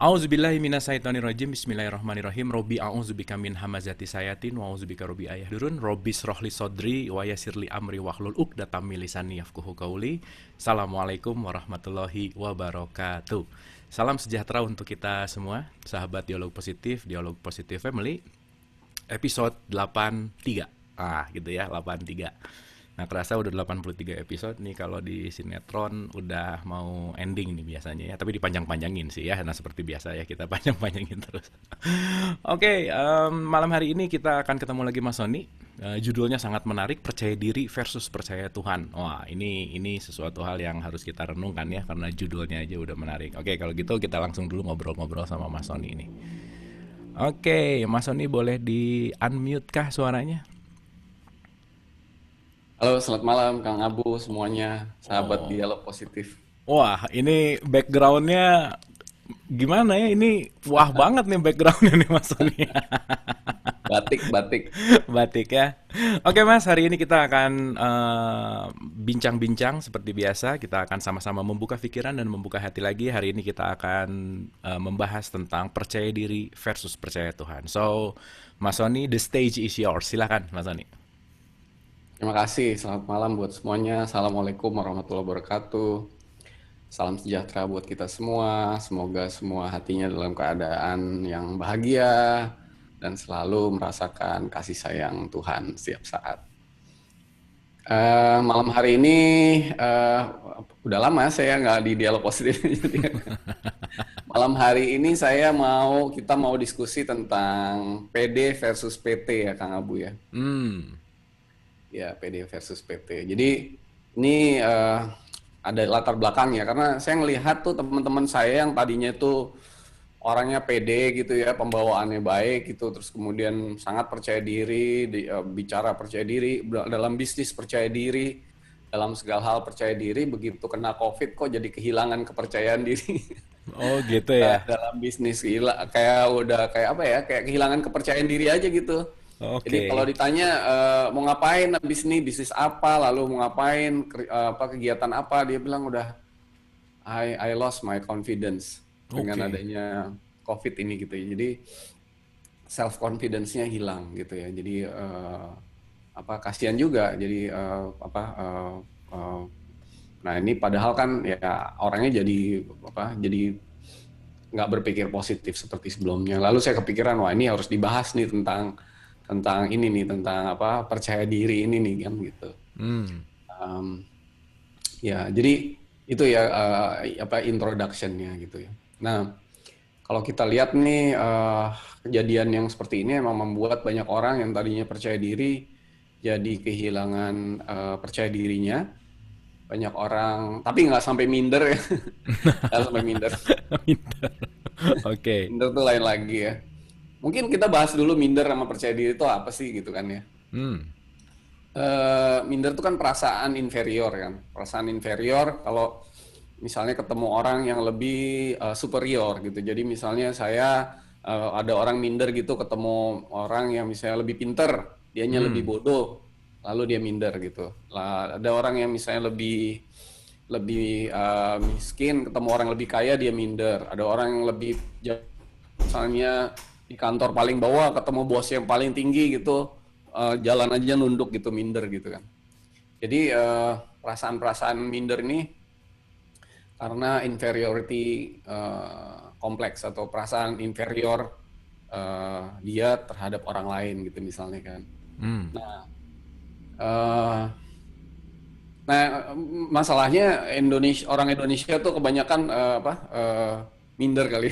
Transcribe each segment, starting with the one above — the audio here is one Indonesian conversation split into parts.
A'udzubillahi minasyaitonirrajim. Bismillahirrahmanirrahim. Robbi a'udzubika min hamazati sayatin wa a'udzubika robbi ayahdurun. Robbi srohli sodri wa yassirli amri wahlul 'uqdatam min lisani yafqahu qauli. Assalamualaikum warahmatullahi wabarakatuh. Salam sejahtera untuk kita semua, sahabat Dialog Positif Family, episode 83. Gitu ya, 83. Nah, kerasa udah 83 episode nih. Kalau di sinetron udah mau ending nih biasanya ya. Tapi dipanjang-panjangin sih ya. Nah, seperti biasa ya, kita panjang-panjangin terus. Oke, malam hari ini kita akan ketemu lagi Mas Sony. Judulnya sangat menarik, percaya diri versus percaya Tuhan. Wah, ini sesuatu hal yang harus kita renungkan ya, karena judulnya aja udah menarik. Oke, kalau gitu kita langsung dulu ngobrol-ngobrol sama Mas Sony ini. Oke, Mas Sony boleh di-unmute kah suaranya? Halo, selamat malam Kang Abu semuanya, sahabat Oh. Dialog Positif. Wah, ini backgroundnya gimana ya? Ini wah banget nih backgroundnya nih Mas Sony. Batik, batik. Batik ya. Oke Mas, hari ini kita akan bincang-bincang seperti biasa. Kita akan sama-sama membuka pikiran dan membuka hati lagi. Hari ini kita akan membahas tentang percaya diri versus percaya Tuhan. So, Mas Sony, the stage is yours. Silakan Mas Sony. Terima kasih, selamat malam buat semuanya. Assalamualaikum warahmatullahi wabarakatuh. Salam sejahtera buat kita semua. Semoga semua hatinya dalam keadaan yang bahagia dan selalu merasakan kasih sayang Tuhan setiap saat. Malam hari ini udah lama saya nggak di Dialog Positif. Jadi malam hari ini kita mau diskusi tentang PD versus PT ya Kang Abu ya. Hmm, Ya, PD versus PT. Jadi ini ada latar belakangnya karena saya ngelihat tuh teman-teman saya yang tadinya itu orangnya pede gitu ya, pembawaannya baik gitu, terus kemudian sangat percaya diri, bicara percaya diri, dalam bisnis percaya diri, dalam segala hal percaya diri, begitu kena COVID kok jadi kehilangan kepercayaan diri. oh gitu ya. Dalam bisnis gila kayak udah kayak apa ya, kayak kehilangan kepercayaan diri aja gitu. Jadi kalau Oke. ditanya mau ngapain habis ini, bisnis apa, lalu mau ngapain, apa kegiatan apa, dia bilang udah I lost my confidence dengan Oke. adanya COVID ini gitu ya. Jadi self confidence-nya hilang gitu ya. Jadi apa kasihan juga. Jadi nah ini padahal kan ya orangnya jadi apa? Jadi nggak berpikir positif seperti sebelumnya. Lalu saya kepikiran, wah ini harus dibahas nih tentang ini nih, tentang apa percaya diri ini nih kan gitu. Hmm. Um, Ya, jadi itu ya apa introduction-nya gitu ya. Nah, kalau kita lihat nih kejadian yang seperti ini emang membuat banyak orang yang tadinya percaya diri jadi kehilangan percaya dirinya. Banyak orang, tapi nggak sampai minder ya, nggak sampai minder. Pintar. Oke. Minder tuh lain lagi ya. Mungkin kita bahas dulu minder sama percaya diri itu apa sih gitu kan ya. Hmm. Minder itu kan perasaan inferior kan, perasaan inferior kalau misalnya ketemu orang yang lebih superior gitu. Jadi misalnya saya ada orang minder gitu ketemu orang yang misalnya lebih pinter, dianya lebih Hmm. bodoh, lalu dia minder gitu. Lah ada orang yang misalnya lebih lebih miskin ketemu orang lebih kaya dia minder. Ada orang yang lebih misalnya di kantor paling bawah ketemu bos yang paling tinggi gitu, jalan aja nunduk gitu minder gitu kan. Jadi perasaan-perasaan minder ini karena inferiority kompleks atau perasaan inferior dia terhadap orang lain gitu misalnya kan. Hmm. Nah, uh, masalahnya orang Indonesia tuh kebanyakan minder kali.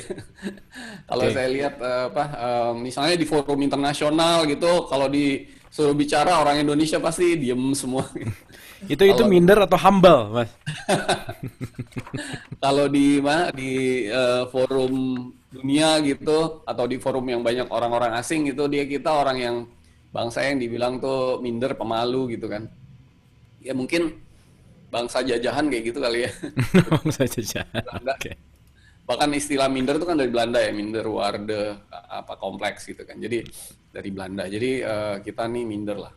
Kalau Oke. saya lihat misalnya di forum internasional gitu, kalau disuruh bicara orang Indonesia pasti diem semua. Itu Kalau minder atau humble, Mas? kalau di forum dunia gitu atau di forum yang banyak orang-orang asing gitu, kita orang yang bangsa yang dibilang tuh minder, pemalu gitu kan. Ya mungkin bangsa jajahan kayak gitu kali ya. Bangsa jajahan. Belanda. Oke. Bahkan istilah minder itu kan dari Belanda ya, minder waarde apa kompleks gitu kan. Jadi dari Belanda. Jadi kita nih minder lah,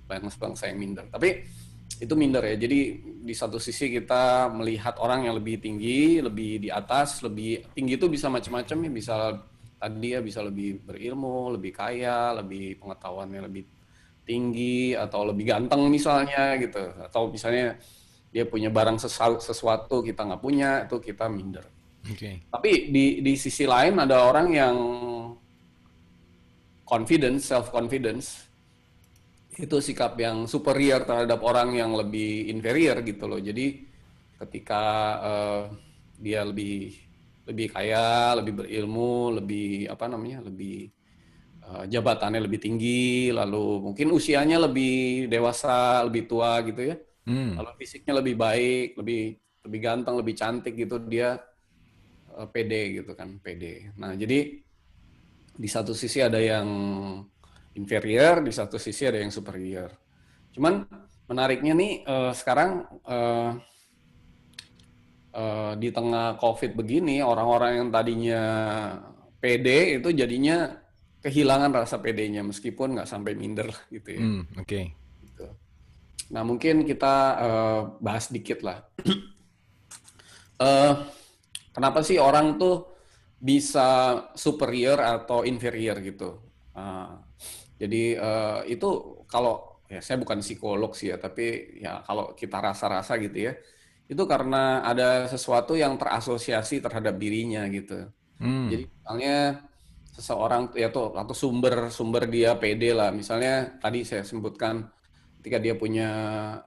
bangsa-bangsa yang minder. Tapi itu minder ya. Jadi di satu sisi kita melihat orang yang lebih tinggi, lebih di atas, lebih tinggi itu bisa macam-macam ya, bisa tadi ya bisa lebih berilmu, lebih kaya, lebih pengetahuannya lebih tinggi atau lebih ganteng misalnya gitu. Atau misalnya dia punya barang sesuatu kita nggak punya, itu kita minder. Oke. Tapi di sisi lain ada orang yang confidence, self confidence itu sikap yang superior terhadap orang yang lebih inferior gitu loh. Jadi ketika dia lebih lebih kaya, lebih berilmu, lebih apa namanya, lebih jabatannya lebih tinggi, lalu mungkin usianya lebih dewasa, lebih tua gitu ya. Hmm. Lalu fisiknya lebih baik, lebih lebih ganteng, lebih cantik gitu, dia pede gitu kan, pede. Nah, jadi di satu sisi ada yang inferior, di satu sisi ada yang superior. Cuman menariknya nih sekarang di tengah COVID begini, orang-orang yang tadinya pede itu jadinya kehilangan rasa pedenya meskipun nggak sampai minder gitu ya. Hmm. Oke. Gitu. Nah mungkin kita bahas dikit lah. Eh, Kenapa sih orang tuh bisa superior atau inferior gitu? Jadi itu kalau ya saya bukan psikolog sih ya, tapi ya kalau kita rasa-rasa gitu ya, itu karena ada sesuatu yang terasosiasi terhadap dirinya gitu. Hmm. Jadi misalnya seseorang ya tuh atau sumber dia pede lah. Misalnya tadi saya sebutkan ketika dia punya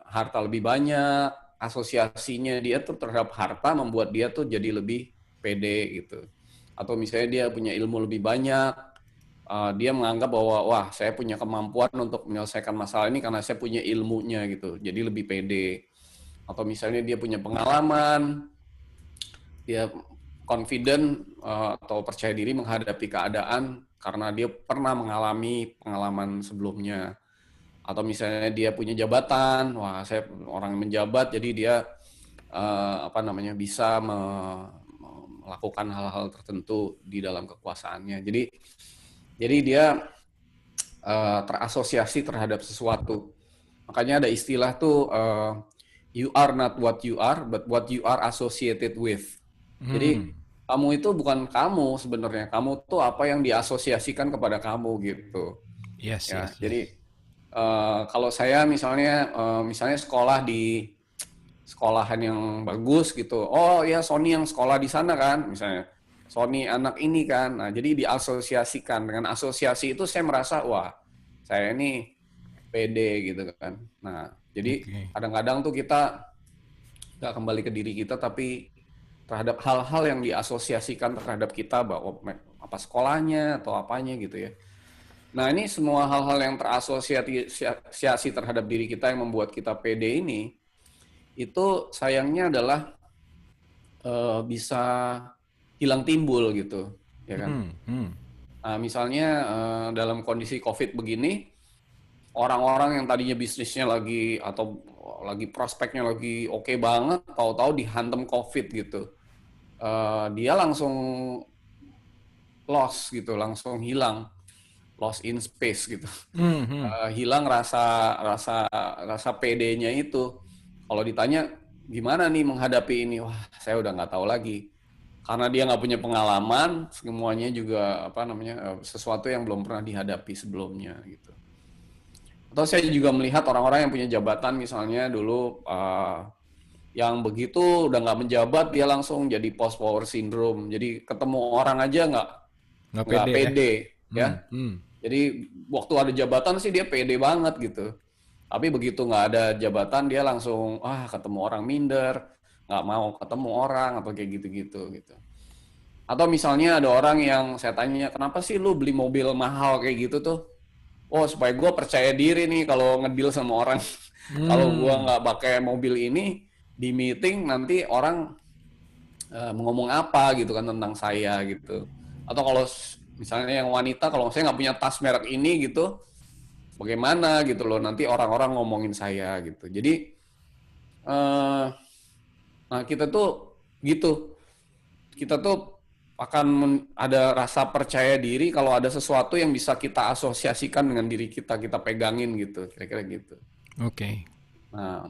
harta lebih banyak, asosiasinya dia tuh terhadap harta membuat dia tuh jadi lebih pede gitu. Atau misalnya dia punya ilmu lebih banyak, dia menganggap bahwa wah saya punya kemampuan untuk menyelesaikan masalah ini karena saya punya ilmunya gitu, jadi lebih pede. Atau misalnya dia punya pengalaman, dia confident atau percaya diri menghadapi keadaan karena dia pernah mengalami pengalaman sebelumnya. Atau misalnya dia punya jabatan, wah saya orang yang menjabat jadi dia apa namanya bisa melakukan hal-hal tertentu di dalam kekuasaannya. Jadi dia terasosiasi terhadap sesuatu. Makanya ada istilah tuh you are not what you are, but what you are associated with. Hmm. Jadi kamu itu bukan kamu sebenarnya, kamu tuh apa yang diasosiasikan kepada kamu gitu. Yes, Ya, yes, jadi yes. kalau saya misalnya sekolah di sekolahan yang bagus gitu. Oh ya Sony yang sekolah di sana kan, misalnya Sony anak ini kan. Nah, jadi diasosiasikan dengan asosiasi itu saya merasa wah, saya ini pede gitu kan. Nah, jadi Oke. kadang-kadang tuh kita nggak kembali ke diri kita tapi terhadap hal-hal yang diasosiasikan terhadap kita bahwa apa sekolahnya atau apanya gitu ya. Nah, ini semua hal-hal yang terasosiasi terhadap diri kita yang membuat kita pede ini itu sayangnya adalah bisa hilang timbul gitu, ya kan? Hmm. Hmm. Nah, misalnya dalam kondisi COVID begini, orang-orang yang tadinya bisnisnya lagi atau lagi prospeknya lagi oke banget, tahu-tahu dihantam COVID gitu, dia langsung loss gitu, langsung hilang, lost in space gitu. Hmm. Hmm. Hilang rasa rasa rasa PD-nya itu. Kalau ditanya gimana nih menghadapi ini, wah saya udah nggak tahu lagi. Karena dia nggak punya pengalaman, semuanya juga apa namanya sesuatu yang belum pernah dihadapi sebelumnya gitu. Atau saya juga melihat orang-orang yang punya jabatan misalnya dulu yang begitu udah nggak menjabat dia langsung jadi post power syndrome. Jadi ketemu orang aja Nggak nggak pede ya. pede ya. Hmm. Hmm. Jadi waktu ada jabatan sih dia pede banget gitu. Tapi begitu nggak ada jabatan dia langsung ketemu orang minder, nggak mau ketemu orang atau kayak gitu-gitu gitu. Atau misalnya ada orang yang saya tanya kenapa sih lu beli mobil mahal kayak gitu tuh? Oh supaya gue percaya diri nih kalau ngedil sama orang. Kalau gue Hmm. nggak pakai mobil ini di meeting nanti orang ngomong apa gitu kan tentang saya gitu. Atau kalau misalnya yang wanita kalau saya nggak punya tas merek ini gitu, bagaimana gitu loh nanti orang-orang ngomongin saya gitu. Jadi eh, nah kita tuh gitu, kita tuh akan ada rasa percaya diri kalau ada sesuatu yang bisa kita asosiasikan dengan diri kita, kita pegangin gitu, kira-kira gitu. Oke. Nah,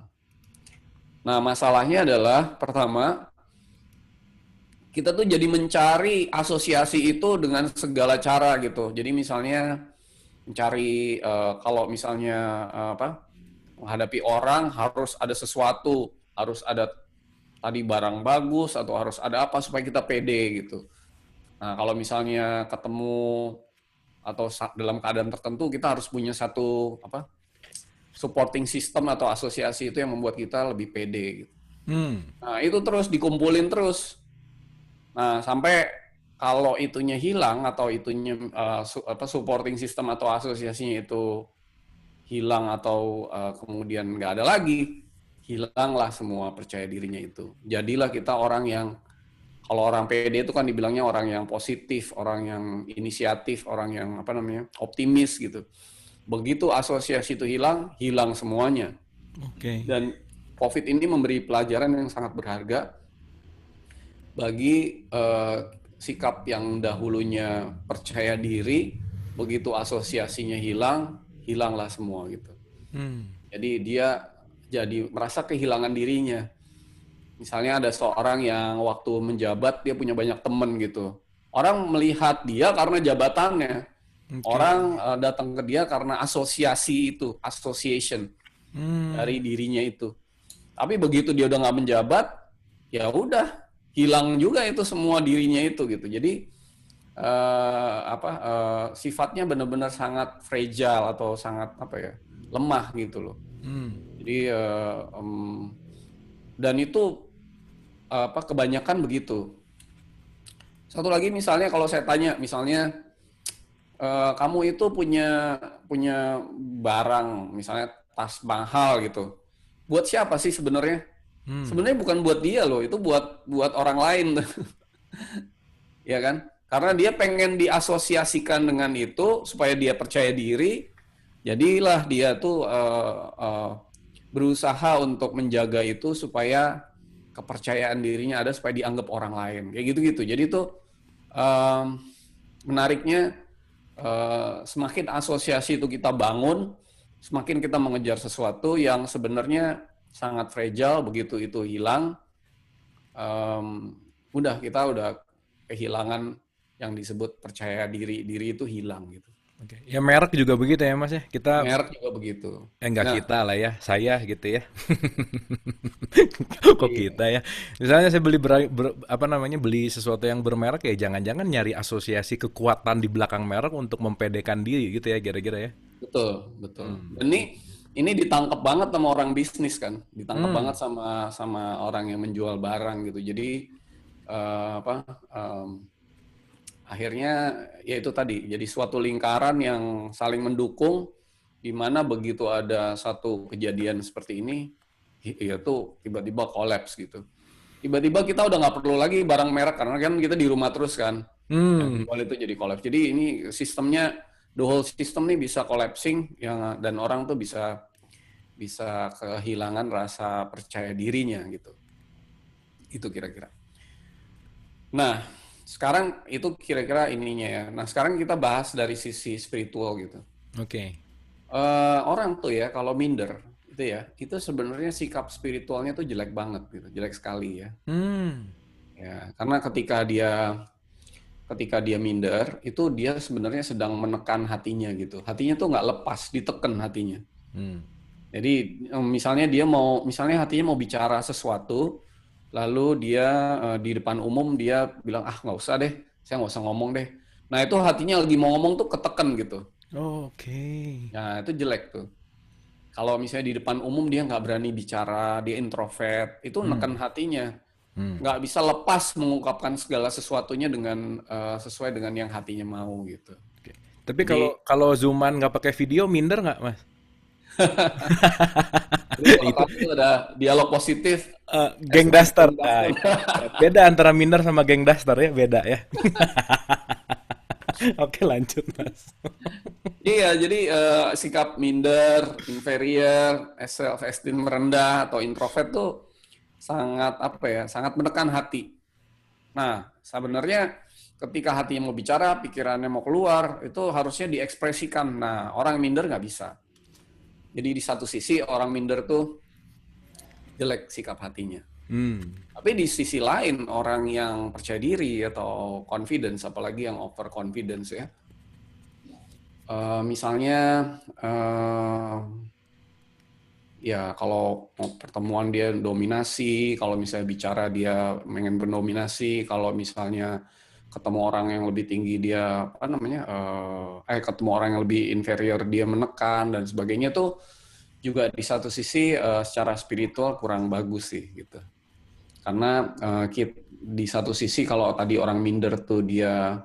nah masalahnya adalah pertama kita tuh jadi mencari asosiasi itu dengan segala cara gitu. Jadi misalnya mencari kalau misalnya apa menghadapi orang harus ada sesuatu, harus ada tadi barang bagus atau harus ada apa supaya kita pede gitu. Nah, kalau misalnya ketemu atau dalam keadaan tertentu kita harus punya satu apa supporting system atau asosiasi itu yang membuat kita lebih pede gitu. Hmm. Nah, itu terus dikumpulin terus. Nah, sampai kalau itunya hilang atau itunya apa supporting system atau asosiasinya itu hilang atau kemudian nggak ada lagi, hilanglah semua percaya dirinya itu. Jadilah kita orang yang kalau orang PD itu kan dibilangnya orang yang positif, orang yang inisiatif, orang yang apa namanya optimis gitu. Begitu asosiasi itu hilang, hilang semuanya. Oke. Dan COVID ini memberi pelajaran yang sangat berharga bagi sikap yang dahulunya percaya diri, begitu asosiasinya hilang, hilanglah semua gitu. Hmm. Jadi dia jadi merasa kehilangan dirinya. Misalnya ada seorang yang waktu menjabat dia punya banyak teman gitu. Orang melihat dia karena jabatannya. Oke. Orang datang ke dia karena asosiasi itu, association Hmm. dari dirinya itu. Tapi begitu dia udah nggak menjabat, ya udah hilang juga itu semua dirinya itu gitu. Jadi sifatnya benar-benar sangat fragile atau sangat apa ya lemah gitu loh. Hmm. Jadi dan itu apa kebanyakan begitu. Satu lagi misalnya kalau saya tanya, misalnya kamu itu punya punya barang, misalnya tas mahal gitu. Buat siapa sih sebenarnya? Hmm. Sebenarnya bukan buat dia loh, itu buat orang lain, ya kan? Karena dia pengen diasosiasikan dengan itu supaya dia percaya diri. Jadilah dia tuh berusaha untuk menjaga itu supaya kepercayaan dirinya ada supaya dianggap orang lain kayak gitu-gitu. Jadi itu menariknya semakin asosiasi itu kita bangun, semakin kita mengejar sesuatu yang sebenarnya sangat fragile. Begitu itu hilang, udah kita udah kehilangan yang disebut percaya diri. Diri itu hilang gitu. Oke. Ya merek juga begitu ya Mas ya. Kita Merek juga begitu. enggak Nah, kita lah ya, saya gitu ya. Kok iya, kita ya? Misalnya saya apa namanya beli sesuatu yang bermerek ya jangan-jangan nyari asosiasi kekuatan di belakang merek untuk mempedekan diri gitu ya kira-kira ya. betul, betul. Hmm. Dan ini ditangkap banget sama orang bisnis kan, ditangkap Hmm. banget sama sama orang yang menjual barang gitu. Jadi apa? Akhirnya ya itu tadi jadi suatu lingkaran yang saling mendukung di mana begitu ada satu kejadian seperti ini ya tuh tiba-tiba kolaps gitu. Tiba-tiba kita udah nggak perlu lagi barang merek karena kan kita di rumah terus kan. Yang Hmm. dijual itu jadi kolaps. Jadi ini sistemnya the whole system nih bisa collapsing yang dan orang tuh bisa bisa kehilangan rasa percaya dirinya gitu. Itu kira-kira. Nah, sekarang itu kira-kira ininya ya. Nah, sekarang kita bahas dari sisi spiritual gitu. Oke. Orang tuh ya kalau minder itu ya, itu sebenarnya sikap spiritualnya tuh jelek banget gitu, jelek sekali ya. Hmm. Ya, karena ketika dia minder, itu dia sebenarnya sedang menekan hatinya gitu. Hatinya tuh nggak lepas, ditekan hatinya. Hmm. Jadi misalnya misalnya hatinya mau bicara sesuatu, lalu dia di depan umum dia bilang ah nggak usah deh, saya nggak usah ngomong deh. Nah itu hatinya lagi mau ngomong tuh ketekan gitu. Oke. Nah itu jelek tuh. Kalau misalnya di depan umum dia nggak berani bicara, dia introvert, itu Hmm. neken hatinya. Hmm. Nggak bisa lepas mengungkapkan segala sesuatunya dengan sesuai dengan yang hatinya mau gitu. Oke. Tapi kalau Jadi, kalau zooman nggak pakai video minder nggak Mas? jadi kalau Itu kamu tuh ada dialog positif, geng SMS daster. daster. Beda antara minder sama geng daster ya, beda ya. Oke, lanjut, Mas. Iya, jadi sikap minder, inferior, self esteem rendah atau introvert tuh sangat apa ya, sangat menekan hati. Nah, sebenarnya ketika hatinya mau bicara, pikirannya mau keluar, itu harusnya diekspresikan. Nah, orang minder nggak bisa. Jadi di satu sisi orang minder tuh jelek sikap hatinya. Hmm. Tapi di sisi lain orang yang percaya diri atau confidence, apalagi yang over confidence ya, misalnya ya kalau pertemuan dia dominasi, kalau misalnya bicara dia pengen berdominasi, kalau misalnya ketemu orang yang lebih tinggi dia apa namanya, ketemu orang yang lebih inferior dia menekan dan sebagainya tuh juga di satu sisi secara spiritual kurang bagus sih gitu. Karena di satu sisi kalau tadi orang minder tuh dia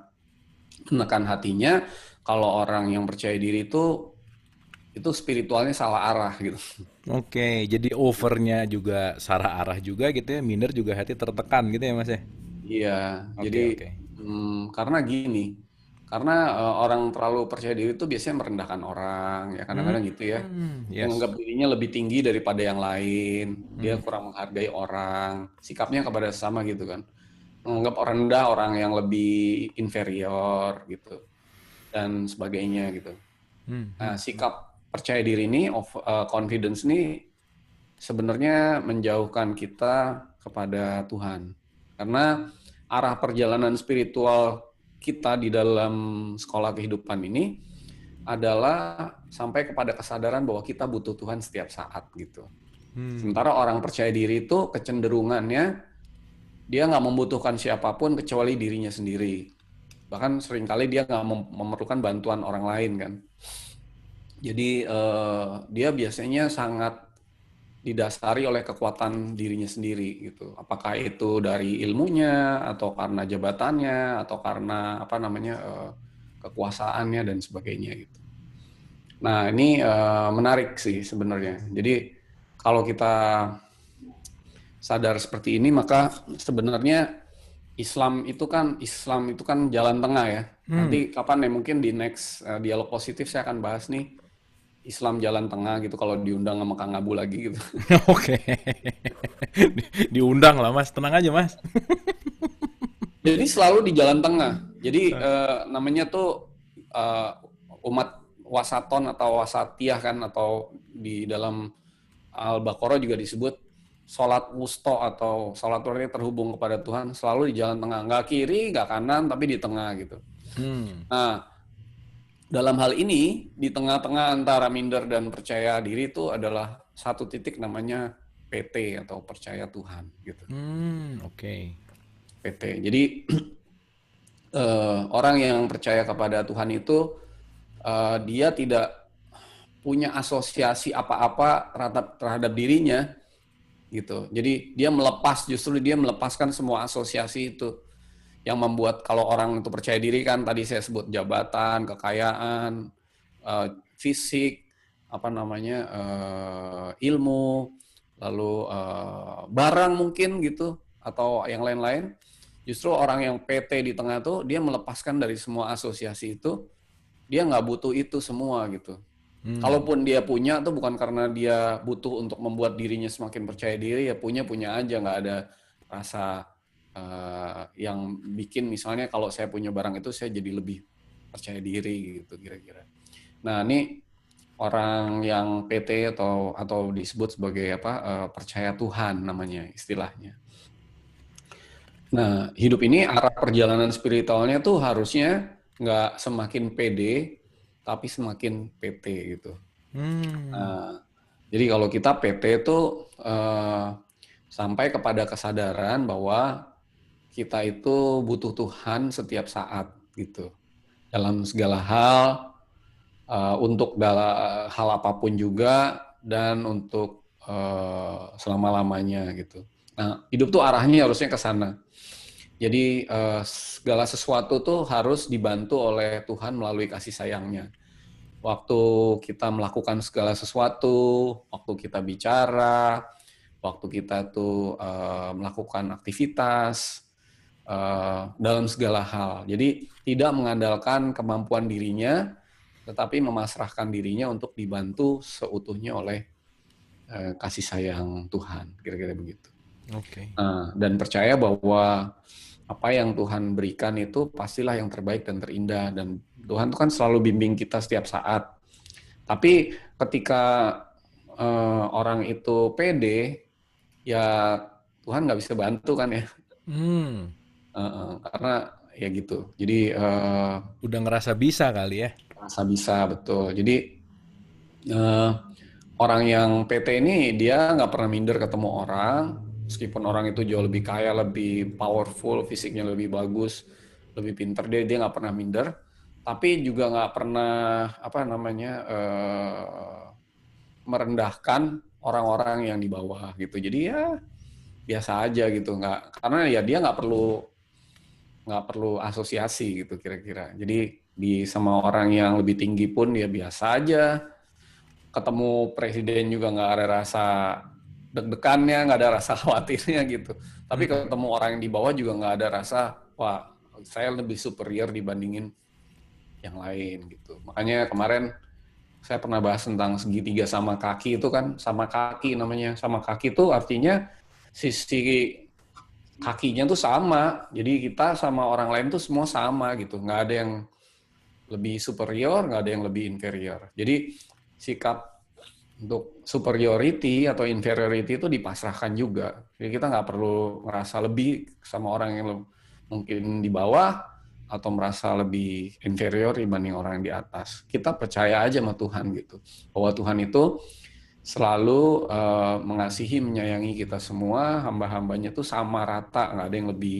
menekan hatinya, kalau orang yang percaya diri itu spiritualnya salah arah gitu. Oke, jadi overnya juga salah arah juga gitu ya, minder juga hati tertekan gitu ya Mas ya? Iya, jadi Oke, oke. karena gini, karena orang terlalu percaya diri itu biasanya merendahkan orang, ya Hmm, kadang-kadang gitu ya. yes. Menganggap dirinya lebih tinggi daripada yang lain, dia Hmm, kurang menghargai orang, sikapnya kepada sesama gitu kan. Menganggap orang rendah orang yang lebih inferior gitu dan sebagainya gitu. hmm, Nah, hmm. sikap percaya diri ini, confidence ini sebenarnya menjauhkan kita kepada Tuhan. Karena arah perjalanan spiritual kita di dalam sekolah kehidupan ini adalah sampai kepada kesadaran bahwa kita butuh Tuhan setiap saat gitu. Hmm. Sementara orang percaya diri itu kecenderungannya dia nggak membutuhkan siapapun kecuali dirinya sendiri. Bahkan seringkali dia nggak memerlukan bantuan orang lain kan. Jadi dia biasanya sangat didasari oleh kekuatan dirinya sendiri gitu. Apakah itu dari ilmunya atau karena jabatannya atau karena apa namanya kekuasaannya dan sebagainya gitu. Nah ini menarik sih sebenarnya. Jadi kalau kita sadar seperti ini maka sebenarnya Islam itu kan jalan tengah ya. Hmm. Nanti kapan ya mungkin di next dialog positif saya akan bahas nih Islam jalan tengah gitu kalau diundang sama Kang Abu lagi gitu. Oke. Diundang lah Mas, tenang aja Mas. Jadi selalu di jalan tengah. Jadi namanya tuh eh, umat wasaton atau wasatiyah kan atau di dalam Al-Baqarah juga disebut sholat wusto atau sholat yang terhubung kepada Tuhan selalu di jalan tengah. Nggak kiri, nggak kanan, tapi di tengah gitu. Hmm. Nah, dalam hal ini di tengah-tengah antara minder dan percaya diri itu adalah satu titik namanya PT atau percaya Tuhan gitu. Hmm, oke. PT. Jadi orang yang percaya kepada Tuhan itu dia tidak punya asosiasi apa-apa terhadap dirinya gitu. Jadi justru dia melepaskan semua asosiasi itu yang membuat kalau orang itu percaya diri kan tadi saya sebut jabatan, kekayaan, fisik, apa namanya ilmu, lalu barang mungkin gitu atau yang lain-lain. Justru orang yang PT di tengah tuh dia melepaskan dari semua asosiasi itu, dia nggak butuh itu semua gitu. Hmm. Kalaupun dia punya tuh bukan karena dia butuh untuk membuat dirinya semakin percaya diri, ya punya aja, nggak ada rasa yang bikin misalnya kalau saya punya barang itu saya jadi lebih percaya diri gitu kira-kira. Nah ini orang yang PT atau disebut sebagai apa percaya Tuhan namanya istilahnya. Nah hidup ini arah perjalanan spiritualnya tuh harusnya nggak semakin pede tapi semakin PT gitu. Hmm. Nah, jadi kalau kita PT itu sampai kepada kesadaran bahwa kita itu butuh Tuhan setiap saat gitu. Dalam segala hal, untuk hal apapun juga dan untuk selama-lamanya gitu. Nah, hidup tuh arahnya harusnya ke sana. Jadi segala sesuatu tuh harus dibantu oleh Tuhan melalui kasih sayangnya. Waktu kita melakukan segala sesuatu, waktu kita bicara, waktu kita tuh melakukan aktivitas dalam segala hal. Jadi tidak mengandalkan kemampuan dirinya, tetapi memasrahkan dirinya untuk dibantu seutuhnya oleh kasih sayang Tuhan, kira-kira begitu. Oke. Dan percaya bahwa apa yang Tuhan berikan itu pastilah yang terbaik dan terindah, dan Tuhan itu kan selalu bimbing kita setiap saat. Tapi ketika orang itu pede, ya Tuhan nggak bisa bantu kan ya. Hmm, Karena ya gitu. Jadi udah ngerasa bisa kali ya. rasa bisa betul. Jadi eh, orang yang PT ini dia nggak pernah minder ketemu orang, meskipun orang itu jauh lebih kaya, lebih powerful, fisiknya lebih bagus, lebih pinter, dia nggak pernah minder. Tapi juga nggak pernah apa namanya merendahkan orang-orang yang di bawah gitu. Jadi ya biasa aja gitu, nggak karena ya dia nggak perlu asosiasi gitu kira-kira. Jadi di sama orang yang lebih tinggi pun ya biasa aja. Ketemu presiden juga nggak ada rasa deg-degannya, nggak ada rasa khawatirnya gitu. Tapi Hmm, ketemu orang yang di bawah juga nggak ada rasa, wah saya lebih superior dibandingin yang lain gitu. Makanya kemarin saya pernah bahas tentang segitiga sama kaki itu kan, sama kaki namanya. Sama kaki itu artinya sisi kakinya tuh sama. Jadi kita sama orang lain tuh semua sama gitu. Nggak ada yang lebih superior, nggak ada yang lebih inferior. Jadi sikap untuk superiority atau inferiority itu dipasrahkan juga. Jadi kita nggak perlu ngerasa lebih sama orang yang mungkin di bawah atau merasa lebih inferior dibanding orang yang di atas. Kita percaya aja sama Tuhan gitu. Bahwa Tuhan itu selalu mengasihi, menyayangi kita semua, hamba-hambanya tuh sama rata, nggak ada yang lebih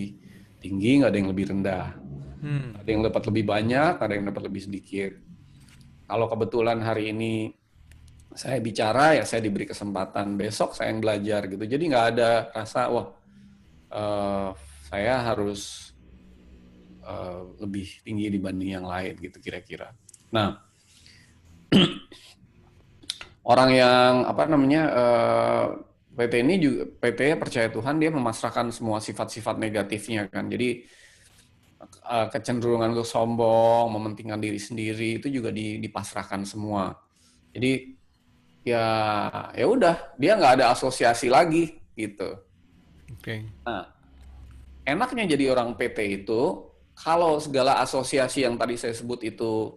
tinggi, nggak ada yang lebih rendah. Ada yang dapat lebih banyak, ada yang dapat lebih sedikit. Kalau kebetulan hari ini saya bicara, ya saya diberi kesempatan, besok saya yang belajar gitu. Jadi nggak ada rasa, wah eh, saya harus lebih tinggi dibanding yang lain gitu kira-kira. Nah, orang yang apa namanya PT ini juga PT percaya Tuhan, dia memasrahkan semua sifat-sifat negatifnya kan. Jadi kecenderungan untuk sombong, mementingkan diri sendiri itu juga dipasrahkan semua. Jadi ya ya udah, dia nggak ada asosiasi lagi gitu. oke. Nah, enaknya jadi orang PT itu kalau segala asosiasi yang tadi saya sebut itu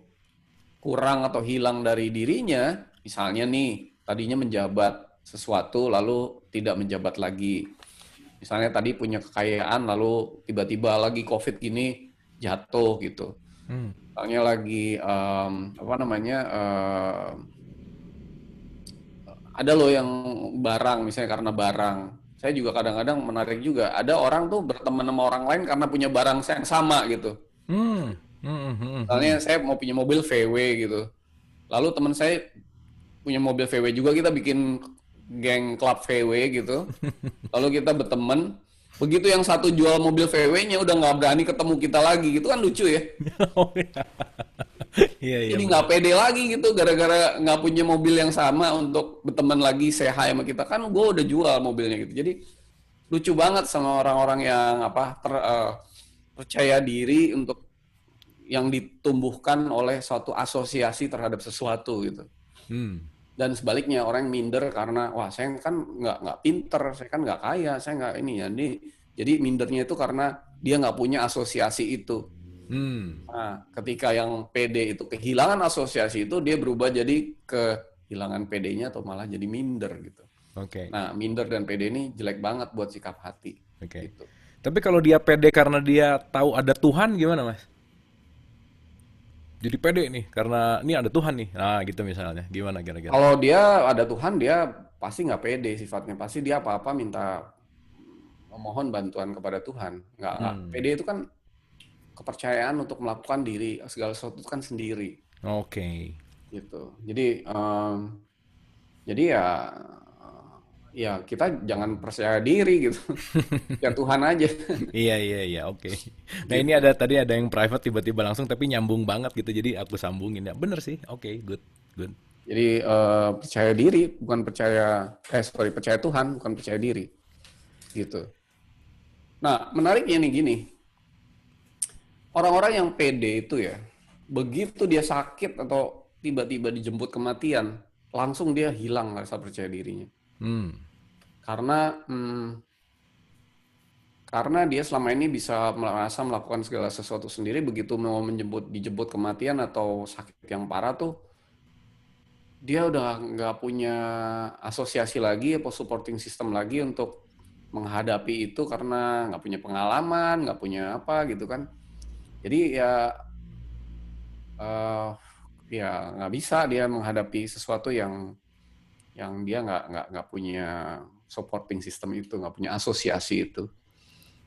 kurang atau hilang dari dirinya, misalnya nih tadinya menjabat sesuatu lalu tidak menjabat lagi. Misalnya tadi punya kekayaan lalu tiba-tiba lagi COVID gini jatuh gitu. Hmm, Misalnya lagi apa namanya ada loh yang barang, misalnya karena barang. Saya juga kadang-kadang menarik juga. Ada orang tuh berteman sama orang lain karena punya barang yang sama gitu. hmm, hmm, hmm, Misalnya hmm. saya mau punya mobil VW gitu. Lalu teman saya punya mobil VW juga, kita bikin geng klub VW gitu. Lalu kita berteman. Begitu yang satu jual mobil VW-nya udah nggak berani ketemu kita lagi gitu kan lucu ya. Oh, iya. Iya, iya Jadi benar. nggak pede lagi gitu gara-gara nggak punya mobil yang sama untuk berteman lagi say hi sama kita kan gue udah jual mobilnya gitu. Jadi lucu banget sama orang-orang yang apa percaya diri untuk yang ditumbuhkan oleh suatu asosiasi terhadap sesuatu gitu. Hmm, Dan sebaliknya orang yang minder karena wah saya kan nggak pinter, saya kan nggak kaya, saya nggak ini ya. Jadi mindernya itu karena dia nggak punya asosiasi itu. hmm. Nah, ketika yang PD itu kehilangan asosiasi itu, dia berubah jadi kehilangan PD-nya atau malah jadi minder gitu. Oke, Nah, minder dan PD ini jelek banget buat sikap hati oke. gitu. Tapi kalau dia pede karena dia tahu ada Tuhan gimana, Mas? Jadi pede nih karena ini ada Tuhan nih. Nah, gitu misalnya. Gimana kira-kira? Kalau dia ada Tuhan, dia pasti nggak pede sifatnya. Pasti dia apa-apa minta memohon bantuan kepada Tuhan. Nggak. Hmm. PD itu kan kepercayaan untuk melakukan diri segala sesuatu itu kan sendiri Oke. gitu. Jadi ya kita jangan percaya diri gitu. Ya Tuhan aja Iya, iya, iya, oke. Nah, ini gitu. tadi ada yang private tiba-tiba langsung tapi nyambung banget gitu. Jadi aku sambungin ya. Bener sih. Oke, good. Good. Jadi percaya diri bukan percaya Tuhan bukan percaya diri gitu. Nah menariknya nih gini, orang-orang yang pede itu ya, begitu dia sakit atau tiba-tiba dijemput kematian, langsung dia hilang rasa percaya dirinya. Hmm. Karena karena dia selama ini bisa merasa melakukan segala sesuatu sendiri, begitu mau dijemput kematian atau sakit yang parah tuh dia udah nggak punya asosiasi lagi atau supporting system lagi untuk menghadapi itu karena nggak punya pengalaman, nggak punya apa gitu kan. Jadi eh, ya nggak bisa dia menghadapi sesuatu yang dia nggak punya supporting system itu, nggak punya asosiasi itu.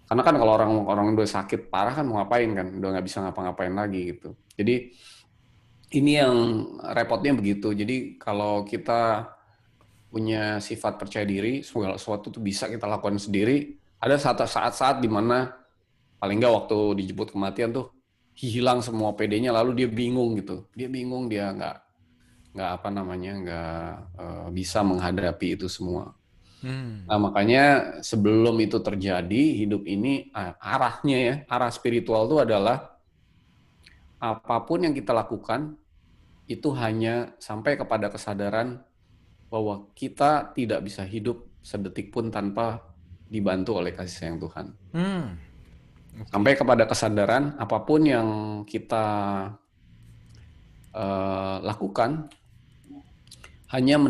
Karena kan kalau orang udah sakit parah kan mau ngapain kan, udah nggak bisa ngapa-ngapain lagi gitu. Jadi ini yang repotnya begitu. Jadi kalau kita punya sifat percaya diri, segala sesuatu tuh bisa kita lakukan sendiri. Ada saat-saat di mana paling nggak waktu dijemput kematian tuh hilang semua PD-nya, lalu dia bingung gitu. Dia bingung, dia nggak apa namanya, nggak bisa menghadapi itu semua. Hmm. Nah makanya sebelum itu terjadi, hidup ini arahnya ya, arah spiritual itu adalah apapun yang kita lakukan itu hanya sampai kepada kesadaran bahwa kita tidak bisa hidup sedetik pun tanpa dibantu oleh kasih sayang Tuhan. Hmm. Oke. Sampai kepada kesadaran apapun yang kita lakukan hanya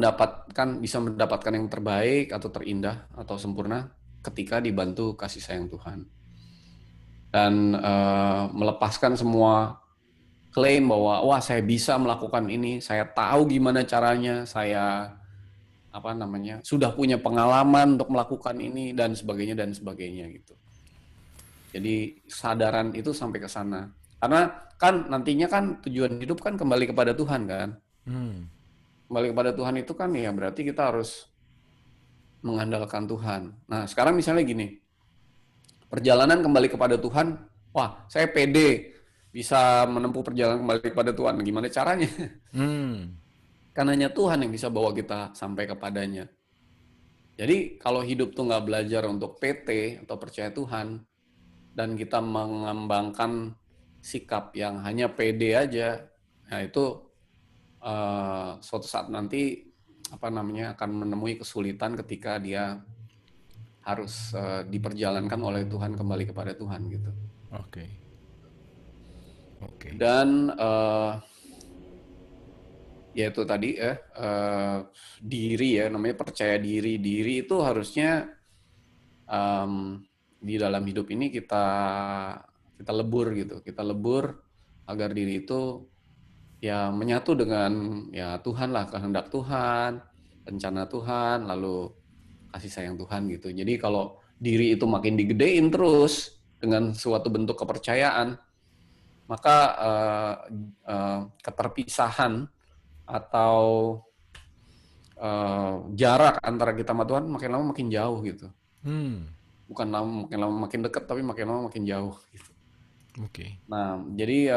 bisa mendapatkan yang terbaik atau terindah atau sempurna ketika dibantu kasih sayang Tuhan. Dan melepaskan semua klaim bahwa wah saya bisa melakukan ini, saya tahu gimana caranya, saya sudah punya pengalaman untuk melakukan ini dan sebagainya gitu. Jadi kesadaran itu sampai ke sana. Karena kan nantinya kan tujuan hidup kan kembali kepada Tuhan kan. Hmm. Kembali kepada Tuhan itu kan ya berarti kita harus mengandalkan Tuhan. Nah sekarang misalnya gini, perjalanan kembali kepada Tuhan, wah saya pede bisa menempuh perjalanan kembali kepada Tuhan. Gimana caranya? Hmm. Kan hanya Tuhan yang bisa bawa kita sampai kepadanya. Jadi kalau hidup tuh nggak belajar untuk PT atau percaya Tuhan, dan kita mengembangkan sikap yang hanya pede aja, nah itu suatu saat nanti akan menemui kesulitan ketika dia harus diperjalankan oleh Tuhan kembali kepada Tuhan gitu. Oke. Oke. Dan ya itu tadi diri ya, namanya percaya diri. Diri itu harusnya di dalam hidup ini kita lebur gitu, kita lebur agar diri itu ya menyatu dengan ya Tuhan lah, kehendak Tuhan, rencana Tuhan, lalu kasih sayang Tuhan gitu. Jadi kalau diri itu makin digedein terus dengan suatu bentuk kepercayaan, maka keterpisahan atau jarak antara kita sama Tuhan makin lama makin jauh gitu. Hmm. Bukan makin lama makin dekat, tapi makin lama makin jauh gitu. Oke. Nah, jadi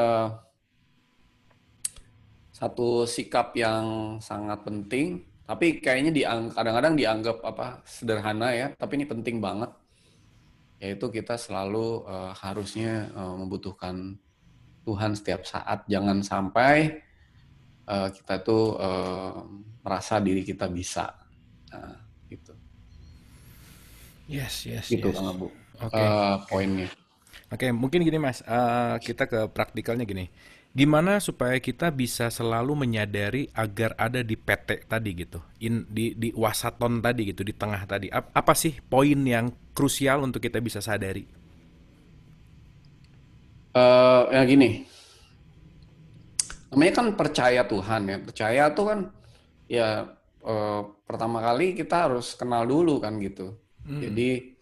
satu sikap yang sangat penting, tapi kayaknya kadang-kadang dianggap sederhana ya, tapi ini penting banget, yaitu kita selalu harusnya membutuhkan Tuhan setiap saat. Jangan sampai kita tuh merasa diri kita bisa. Nah, gitu. Yes, yes, Gitu yes. Kang Abu. Oke. Oke. Poinnya. Oke, mungkin gini Mas, kita ke praktikalnya gini. Gimana supaya kita bisa selalu menyadari agar ada di PT tadi gitu, di wasaton tadi gitu, di tengah tadi. Apa sih poin yang krusial untuk kita bisa sadari? Ya gini, namanya kan percaya Tuhan ya. Percaya tuh kan ya pertama kali kita harus kenal dulu kan gitu. Hmm. Jadi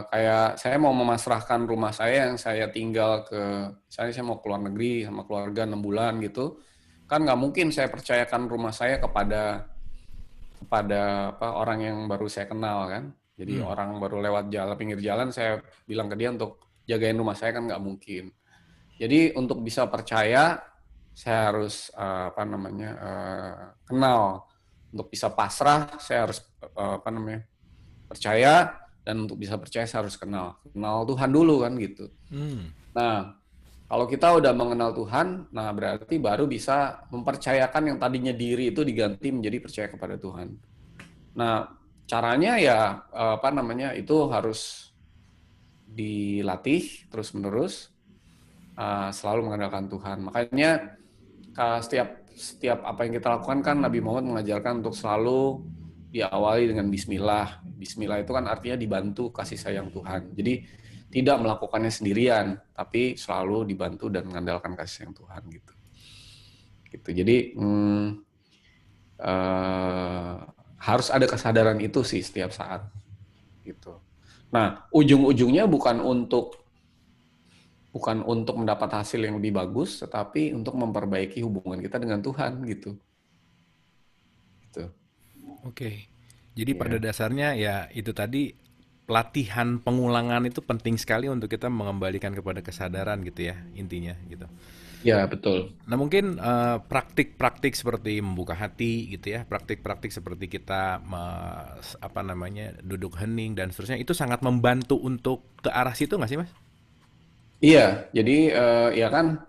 kayak saya mau memasrahkan rumah saya yang saya tinggal misalnya saya mau keluar negeri sama keluarga 6 bulan gitu, kan nggak mungkin saya percayakan rumah saya kepada orang yang baru saya kenal kan. Jadi Hmm. orang baru lewat pinggir jalan saya bilang ke dia untuk jagain rumah saya kan nggak mungkin. Jadi untuk bisa percaya saya harus kenal. Untuk bisa pasrah saya harus percaya, dan untuk bisa percaya saya harus kenal Tuhan dulu kan gitu. Hmm. Nah kalau kita udah mengenal Tuhan, nah berarti baru bisa mempercayakan yang tadinya diri itu diganti menjadi percaya kepada Tuhan. Nah caranya ya itu harus dilatih terus menerus, selalu mengandalkan Tuhan. Makanya setiap apa yang kita lakukan kan Nabi Muhammad mengajarkan untuk selalu diawali dengan Bismillah. Bismillah itu kan artinya dibantu kasih sayang Tuhan. Jadi tidak melakukannya sendirian, tapi selalu dibantu dan mengandalkan kasih sayang Tuhan gitu. Gitu. Jadi harus ada kesadaran itu sih setiap saat gitu. Nah, ujung-ujungnya bukan untuk mendapat hasil yang lebih bagus, tetapi untuk memperbaiki hubungan kita dengan Tuhan gitu. Gitu. Oke. Jadi pada Ya. dasarnya ya itu tadi latihan pengulangan itu penting sekali untuk kita mengembalikan kepada kesadaran gitu ya intinya gitu. Ya, betul. Nah mungkin praktik-praktik seperti membuka hati gitu ya, praktik-praktik seperti kita apa namanya duduk hening dan seterusnya itu sangat membantu untuk ke arah situ nggak sih mas? Iya, jadi ya kan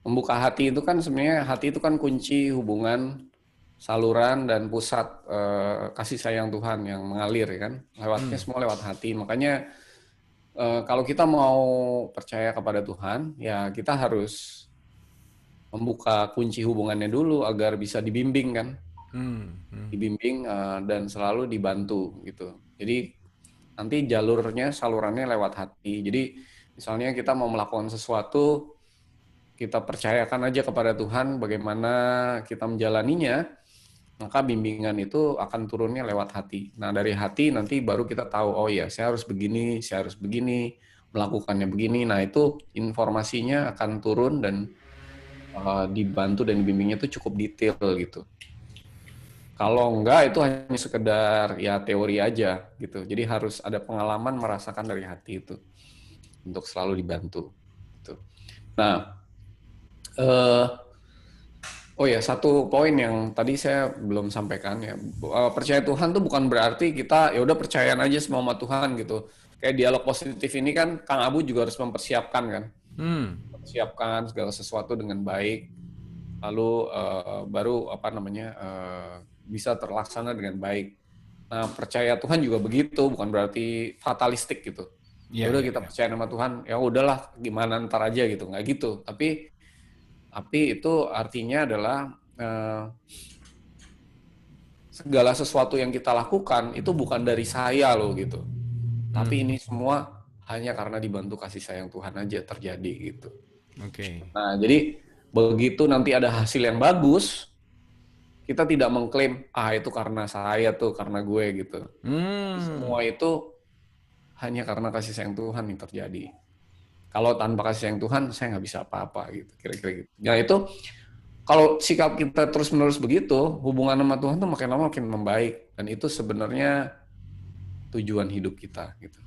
membuka hati itu kan sebenarnya hati itu kan kunci hubungan saluran dan pusat kasih sayang Tuhan yang mengalir ya kan. Lewatnya semua lewat hati. Makanya kalau kita mau percaya kepada Tuhan, ya kita harus membuka kunci hubungannya dulu agar bisa dibimbing kan, dibimbing dan selalu dibantu gitu. Jadi nanti jalurnya salurannya lewat hati. Jadi misalnya kita mau melakukan sesuatu, kita percayakan aja kepada Tuhan bagaimana kita menjalaninya, maka bimbingan itu akan turunnya lewat hati. Nah dari hati nanti baru kita tahu, oh ya saya harus begini, melakukannya begini. Nah itu informasinya akan turun dan dibantu dan bimbingnya itu cukup detail gitu. Kalau enggak itu hanya sekedar ya teori aja gitu. Jadi harus ada pengalaman merasakan dari hati itu untuk selalu dibantu. Gitu. Nah, eh, oh ya satu poin yang tadi saya belum sampaikan ya. Percaya Tuhan tuh bukan berarti kita ya udah percayaan aja sama Tuhan gitu. Kayak dialog positif ini kan Kang Abu juga harus mempersiapkan kan. Persiapkan segala sesuatu dengan baik. Lalu baru apa namanya bisa terlaksana dengan baik. Nah percaya Tuhan juga begitu, bukan berarti fatalistik gitu. Ya Iya, udah iya, kita iya. percaya sama Tuhan, ya udahlah gimana ntar aja gitu, nggak gitu. Tapi itu artinya adalah segala sesuatu yang kita lakukan itu bukan dari saya loh gitu. Tapi ini semua hanya karena dibantu kasih sayang Tuhan aja terjadi gitu. Oke. Nah jadi begitu nanti ada hasil yang bagus, kita tidak mengklaim itu karena saya tuh karena gue gitu. Tapi Hmm. semua itu hanya karena kasih sayang Tuhan yang terjadi. Kalau tanpa kasih sayang Tuhan saya nggak bisa apa-apa gitu kira-kira gitu. Nah itu kalau sikap kita terus-menerus begitu, hubungan sama Tuhan tuh makin lama makin membaik dan itu sebenarnya tujuan hidup kita gitu.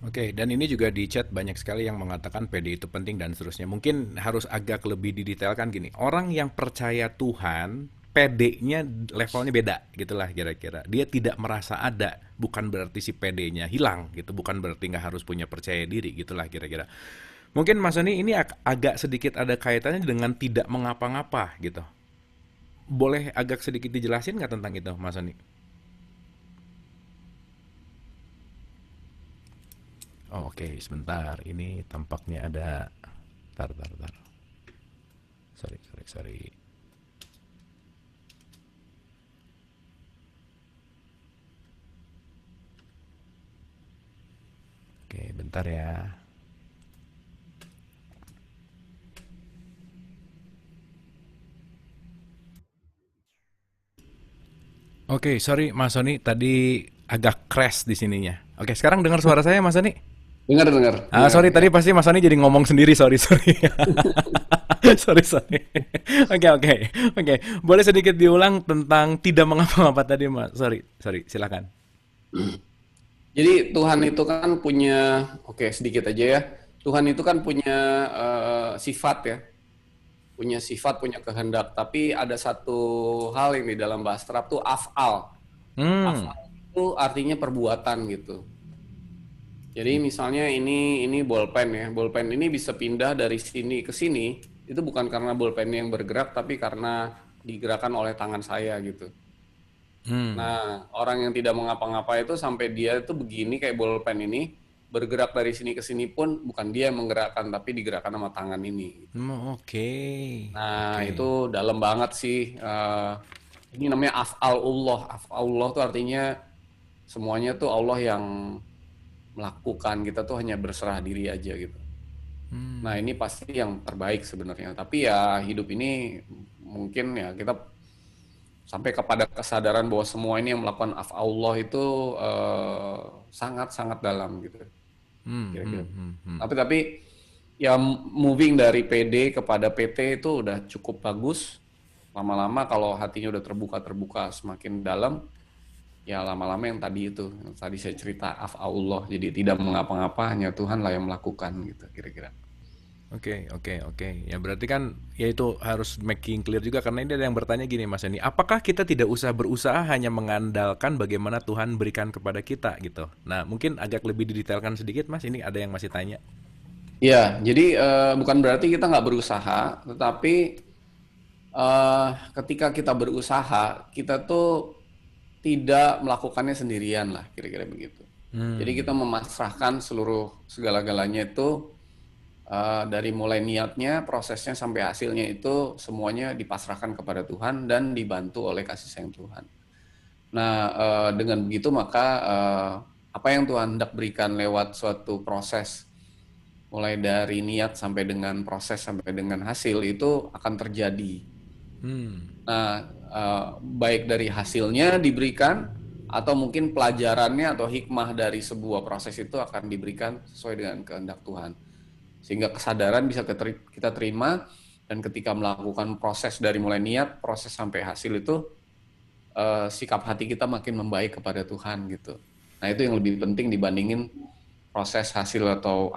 Oke, dan ini juga di chat banyak sekali yang mengatakan PD itu penting dan seterusnya. Mungkin harus agak lebih didetailkan gini. Orang yang percaya Tuhan, PD-nya levelnya beda gitulah kira-kira. Dia tidak merasa ada, bukan berarti si PD-nya hilang gitu, bukan berarti nggak harus punya percaya diri gitulah kira-kira. Mungkin Mas Soni ini agak sedikit ada kaitannya dengan tidak mengapa-ngapa gitu. Boleh agak sedikit dijelasin nggak tentang itu, Mas Soni? Oh, oke, sebentar. Ini tampaknya ada. Tar, tar, tar. Sorry, sorry, sorry. Oke, bentar ya. Oke, sorry Mas Soni. Tadi agak crash di sininya. Oke, sekarang dengar suara saya Mas Soni? Dengar dengar dengar Sorry ya. tadi pasti Mas Soni jadi ngomong sendiri. Sorry, sorry. Sorry, sorry. Oke, oke. Oke, boleh sedikit diulang tentang tidak mengapa-ngapa tadi, Mas? Sorry, sorry. Silakan. Jadi Tuhan itu kan punya, oke sedikit aja ya. Tuhan itu kan punya sifat ya, punya sifat, punya kehendak. Tapi ada satu hal yang di dalam bahasa Arab tuh af'al. Hmm. Af'al itu artinya perbuatan gitu. Jadi misalnya ini bolpen ya, bolpen ini bisa pindah dari sini ke sini. Itu bukan karena bolpen yang bergerak, tapi karena digerakkan oleh tangan saya gitu. Hmm. Nah, orang yang tidak mengapa-ngapa itu sampai dia itu begini kayak bolpen ini, bergerak dari sini ke sini pun bukan dia yang menggerakkan, tapi digerakkan sama tangan ini. Oke. Nah, Oke. itu dalam banget sih. Ini namanya af'alullah. Af'alullah tuh artinya semuanya tuh Allah yang melakukan, kita tuh hanya berserah diri aja gitu. Nah, ini pasti yang terbaik sebenarnya. Tapi ya hidup ini mungkin ya kita sampai kepada kesadaran bahwa semua ini yang melakukan af'allah itu sangat-sangat dalam gitu. Kira-kira. Tapi ya moving dari PD kepada PT itu udah cukup bagus. Lama-lama kalau hatinya udah terbuka semakin dalam, ya lama-lama yang tadi saya cerita af'allah, jadi tidak mengapa-ngapa, hanya Tuhan lah yang melakukan gitu kira-kira. Oke. Ya berarti kan ya itu harus making clear juga karena ini ada yang bertanya gini Mas Eni, apakah kita tidak usah berusaha hanya mengandalkan bagaimana Tuhan berikan kepada kita gitu. Nah, mungkin agak lebih didetailkan sedikit Mas, ini ada yang masih tanya. Ya, jadi bukan berarti kita nggak berusaha, tetapi ketika kita berusaha, kita tuh tidak melakukannya sendirian lah, kira-kira begitu. Jadi kita memasrahkan segala-galanya itu, dari mulai niatnya, prosesnya sampai hasilnya itu semuanya dipasrahkan kepada Tuhan dan dibantu oleh kasih sayang Tuhan. Nah, dengan begitu maka apa yang Tuhan hendak berikan lewat suatu proses, mulai dari niat sampai dengan proses sampai dengan hasil itu akan terjadi. Nah, baik dari hasilnya diberikan atau mungkin pelajarannya atau hikmah dari sebuah proses itu akan diberikan sesuai dengan kehendak Tuhan. Sehingga kesadaran bisa kita terima, dan ketika melakukan proses dari mulai niat, proses sampai hasil itu, sikap hati kita makin membaik kepada Tuhan gitu. Nah, itu yang lebih penting dibandingin proses hasil atau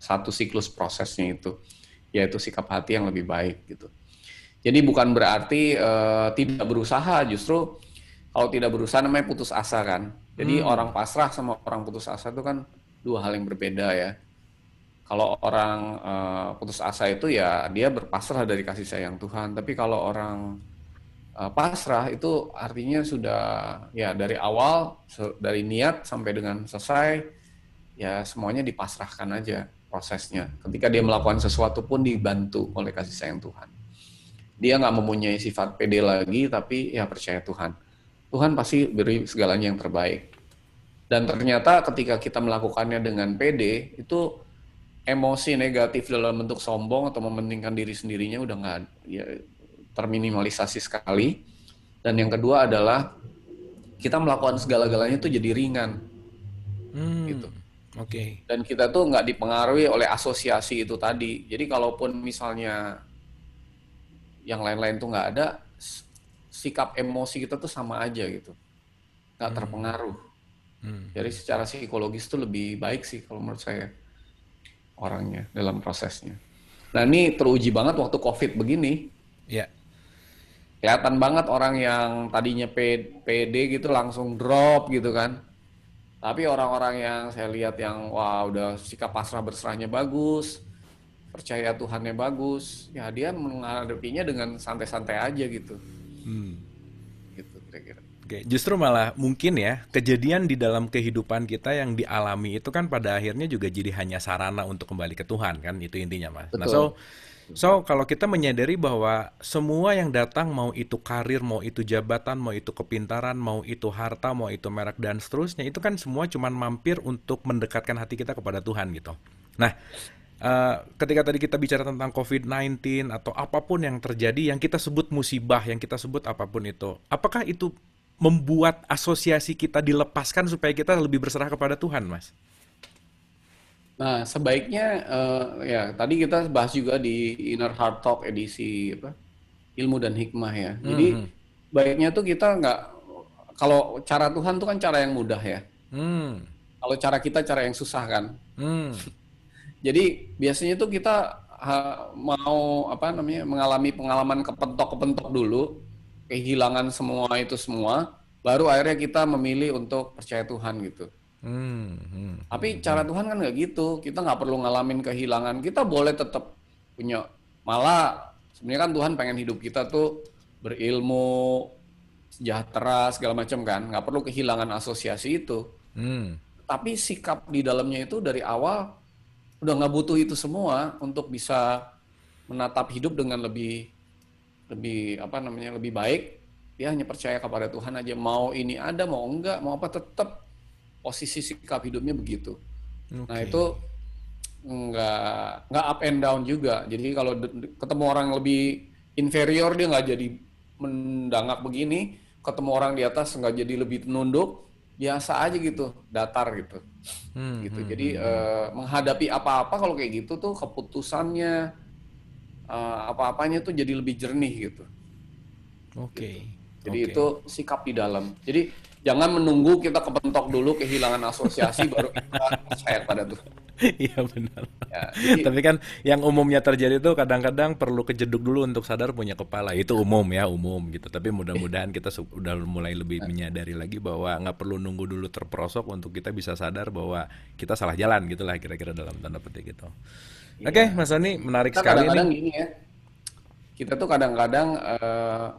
satu siklus prosesnya itu, yaitu sikap hati yang lebih baik gitu. Jadi bukan berarti tidak berusaha, justru kalau tidak berusaha namanya putus asa kan. Jadi orang pasrah sama orang putus asa itu kan dua hal yang berbeda ya. Kalau orang putus asa itu ya dia berpasrah dari kasih sayang Tuhan. Tapi kalau orang pasrah itu artinya sudah ya dari awal, dari niat sampai dengan selesai, ya semuanya dipasrahkan aja prosesnya. Ketika dia melakukan sesuatu pun dibantu oleh kasih sayang Tuhan. Dia nggak mempunyai sifat pede lagi, tapi ya percaya Tuhan. Tuhan pasti beri segalanya yang terbaik. Dan ternyata ketika kita melakukannya dengan pede, itu emosi negatif dalam bentuk sombong atau mementingkan diri sendirinya udah nggak, ya, terminimalisasi sekali. Dan yang kedua adalah kita melakukan segala-galanya itu jadi ringan, gitu. Oke. Dan kita tuh nggak dipengaruhi oleh asosiasi itu tadi. Jadi kalaupun misalnya yang lain-lain tuh nggak ada, sikap emosi kita tuh sama aja gitu, nggak terpengaruh. Jadi secara psikologis tuh lebih baik sih kalau menurut saya orangnya dalam prosesnya. Nah, ini teruji banget waktu COVID begini. Ya. Kelihatan banget orang yang tadinya pede gitu langsung drop gitu kan. Tapi orang-orang yang saya lihat yang wah udah sikap pasrah berserahnya bagus, percaya Tuhannya bagus, ya dia menghadapinya dengan santai-santai aja gitu. Gitu kira-kira. Oke, justru malah mungkin ya kejadian di dalam kehidupan kita yang dialami itu kan pada akhirnya juga jadi hanya sarana untuk kembali ke Tuhan kan, itu intinya Mas. Nah, Betul. so kalau kita menyadari bahwa semua yang datang, mau itu karir, mau itu jabatan, mau itu kepintaran, mau itu harta, mau itu merek dan seterusnya, itu kan semua cuman mampir untuk mendekatkan hati kita kepada Tuhan gitu. Nah, ketika tadi kita bicara tentang COVID-19 atau apapun yang terjadi, yang kita sebut musibah, yang kita sebut apapun itu, apakah itu membuat asosiasi kita dilepaskan supaya kita lebih berserah kepada Tuhan, Mas? Nah, sebaiknya ya tadi kita bahas juga di Inner Heart Talk edisi apa? Ilmu dan hikmah ya. Jadi baiknya tuh kita nggak, kalau cara Tuhan tuh kan cara yang mudah ya. Kalau cara kita cara yang susah kan. Jadi biasanya tuh kita mau apa namanya mengalami pengalaman kepentok-kepentok dulu, kehilangan semua itu semua, baru akhirnya kita memilih untuk percaya Tuhan gitu. Tapi cara Tuhan kan nggak gitu. Kita nggak perlu ngalamin kehilangan. Kita boleh tetap punya, malah sebenarnya kan Tuhan pengen hidup kita tuh berilmu, sejahtera segala macam kan. Nggak perlu kehilangan asosiasi itu. tapi sikap di dalamnya itu dari awal udah nggak butuh itu semua untuk bisa menatap hidup dengan lebih lebih apa namanya lebih baik. Dia hanya percaya kepada Tuhan aja, mau ini ada mau enggak mau apa tetap posisi sikap hidupnya begitu. Nah Oke. itu nggak up and down juga. Jadi kalau ketemu orang yang lebih inferior dia nggak jadi mendangak begini, ketemu orang di atas nggak jadi lebih nunduk, biasa aja gitu, datar gitu. Hmm, Gitu. hmm, Jadi hmm, hmm. menghadapi apa-apa kalau kayak gitu tuh keputusannya apa-apanya tuh jadi lebih jernih gitu. Gitu. Oke, Jadi oke. itu sikap di dalam. Jadi jangan menunggu kita kepentok dulu kehilangan asosiasi baru kita percaya pada Tuhan. Iya benar. Ya, jadi Tapi kan yang umumnya terjadi itu kadang-kadang perlu kejeduk dulu untuk sadar punya kepala. Itu umum ya, umum gitu. Tapi mudah-mudahan kita udah mulai lebih menyadari lagi bahwa nggak perlu nunggu dulu terperosok untuk kita bisa sadar bahwa kita salah jalan gitulah kira-kira dalam tanda petik gitu. iya. Oke, Mas Soni, menarik Kita sekali nih. kadang-kadang gini ya. Kita tuh kadang-kadang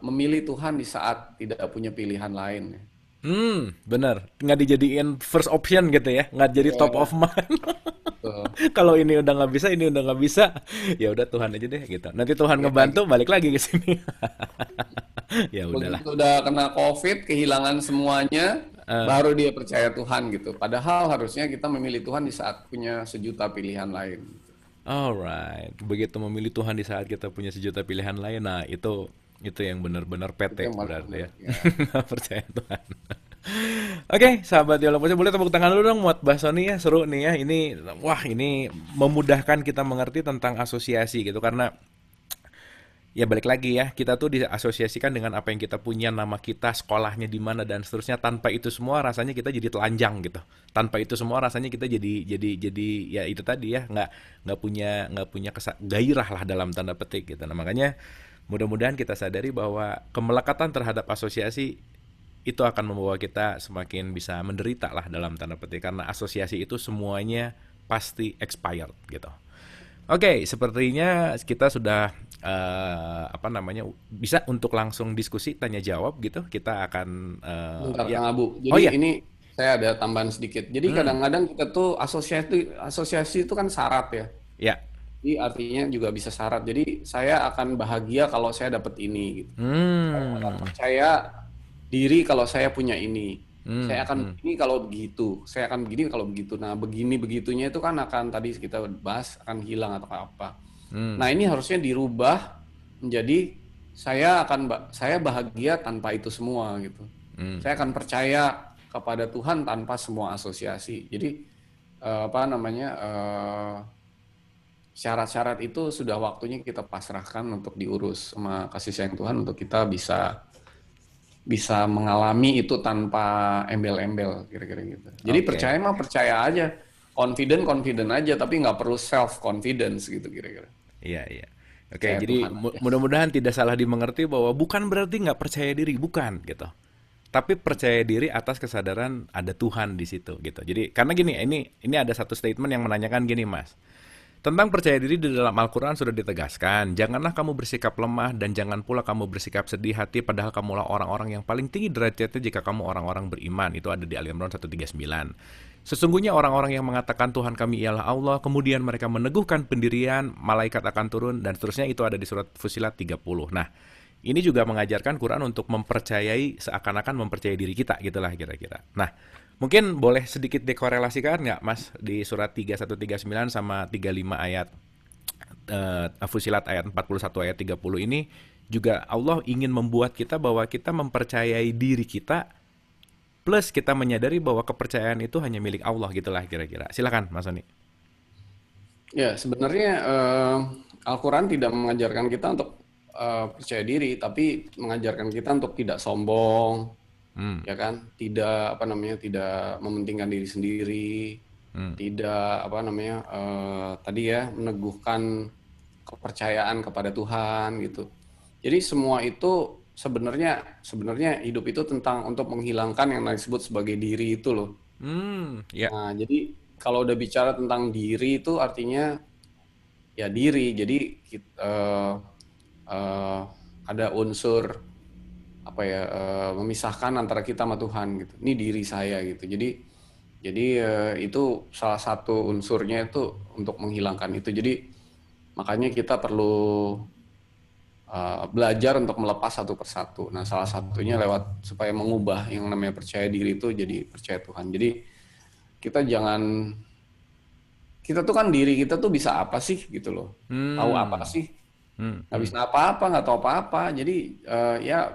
memilih Tuhan di saat tidak punya pilihan lain. Bener. Nggak dijadiin first option gitu ya, nggak jadi top Iya, of mind. betul. Kalau ini udah nggak bisa, ini udah nggak bisa, ya udah Tuhan aja deh gitu. Nanti Tuhan Iya, ngebantu, gitu. balik lagi ke sini. Ya udahlah. Begitu udah kena COVID, kehilangan semuanya, baru dia percaya Tuhan gitu. Padahal harusnya kita memilih Tuhan di saat punya sejuta pilihan lain. Alright, begitu memilih Tuhan di saat kita punya sejuta pilihan lain, nah itu yang benar-benar Itu PT yang paling berarti benar. ya. Ya. Percaya Tuhan. Oke, sahabat Dialog Positif, boleh tepuk tangan dulu dong buat Mbak Sony ya, seru nih ya. Ini memudahkan kita mengerti tentang asosiasi gitu karena ya balik lagi ya, kita tuh diasosiasikan dengan apa yang kita punya, nama kita, sekolahnya di mana dan seterusnya. Tanpa itu semua rasanya kita jadi telanjang gitu. Tanpa itu semua rasanya kita jadi ya itu tadi ya, nggak punya gairah lah dalam tanda petik gitu. Nah, makanya mudah-mudahan kita sadari bahwa kemelekatan terhadap asosiasi itu akan membawa kita semakin bisa menderita lah dalam tanda petik karena asosiasi itu semuanya pasti expired gitu. Oke, sepertinya kita sudah apa namanya bisa untuk langsung diskusi tanya jawab gitu. Kita akan Bentar, ya. Kang Abu. Oh Jadi ya, ini saya ada tambahan sedikit. Jadi kadang-kadang kita tuh asosiasi itu kan syarat ya. ya. Jadi artinya juga bisa syarat. Jadi saya akan bahagia kalau saya dapat ini gitu. Saya akan Hmm, percaya diri kalau saya punya ini. hmm, Saya akan hmm, begini kalau begitu. Saya akan begini kalau begitu. Nah, begini begitunya itu kan akan tadi kita bahas akan hilang atau apa. hmm, Nah, ini harusnya dirubah menjadi saya bahagia tanpa itu semua gitu. hmm. Saya akan percaya kepada Tuhan tanpa semua asosiasi. Jadi apa namanya syarat-syarat itu sudah waktunya kita pasrahkan untuk diurus sama kasih sayang Tuhan untuk kita bisa bisa mengalami itu tanpa embel-embel kira-kira gitu. Jadi Oke. percaya mah percaya aja, confident confident aja, tapi nggak perlu self confidence gitu kira-kira. Iya, iya. Oke, Percaya jadi Tuhan aja. mudah-mudahan tidak salah dimengerti bahwa bukan berarti nggak percaya diri, bukan gitu. Tapi percaya diri atas kesadaran ada Tuhan di situ gitu. Jadi karena gini, ini ada satu statement yang menanyakan gini, Mas. Tentang percaya diri di dalam Al-Quran sudah ditegaskan, janganlah kamu bersikap lemah dan jangan pula kamu bersikap sedih hati padahal kamulah orang-orang yang paling tinggi derajatnya jika kamu orang-orang beriman. Itu ada di Ali Imran 139. Sesungguhnya orang-orang yang mengatakan Tuhan kami ialah Allah, kemudian mereka meneguhkan pendirian, malaikat akan turun, dan seterusnya itu ada di surat Fusilat 30. Nah, ini juga mengajarkan Quran untuk mempercayai seakan-akan mempercayai diri kita gitulah kira-kira. Nah, mungkin boleh sedikit dikorelasikan nggak Mas di surat 3139 sama 35 ayat Fusilat ayat 41 ayat 30 ini juga Allah ingin membuat kita bahwa kita mempercayai diri kita plus kita menyadari bahwa kepercayaan itu hanya milik Allah gitulah kira-kira. Silakan Mas Soni. Ya, sebenarnya Al-Quran tidak mengajarkan kita untuk percaya diri, tapi mengajarkan kita untuk tidak sombong, Hmm, ya kan? Tidak apa namanya, tidak mementingkan diri sendiri, hmm. tidak apa namanya, tadi ya meneguhkan kepercayaan kepada Tuhan gitu. Jadi semua itu sebenarnya sebenarnya hidup itu tentang untuk menghilangkan yang disebut sebagai diri itu loh. Ya. Nah, jadi kalau udah bicara tentang diri itu artinya ya diri. Jadi eh, ada unsur apa ya memisahkan antara kita sama Tuhan gitu. Ini diri saya gitu. Jadi Jadi itu salah satu unsurnya itu untuk menghilangkan itu. Jadi makanya kita perlu belajar untuk melepas satu persatu. Nah, salah satunya lewat supaya mengubah yang namanya percaya diri itu jadi percaya Tuhan. Jadi kita jangan, kita tuh kan diri kita tuh bisa apa sih gitu loh. Tahu apa Hmm, sih? hmm, Nggak hmm. bisa apa-apa, nggak tahu apa-apa. Jadi ya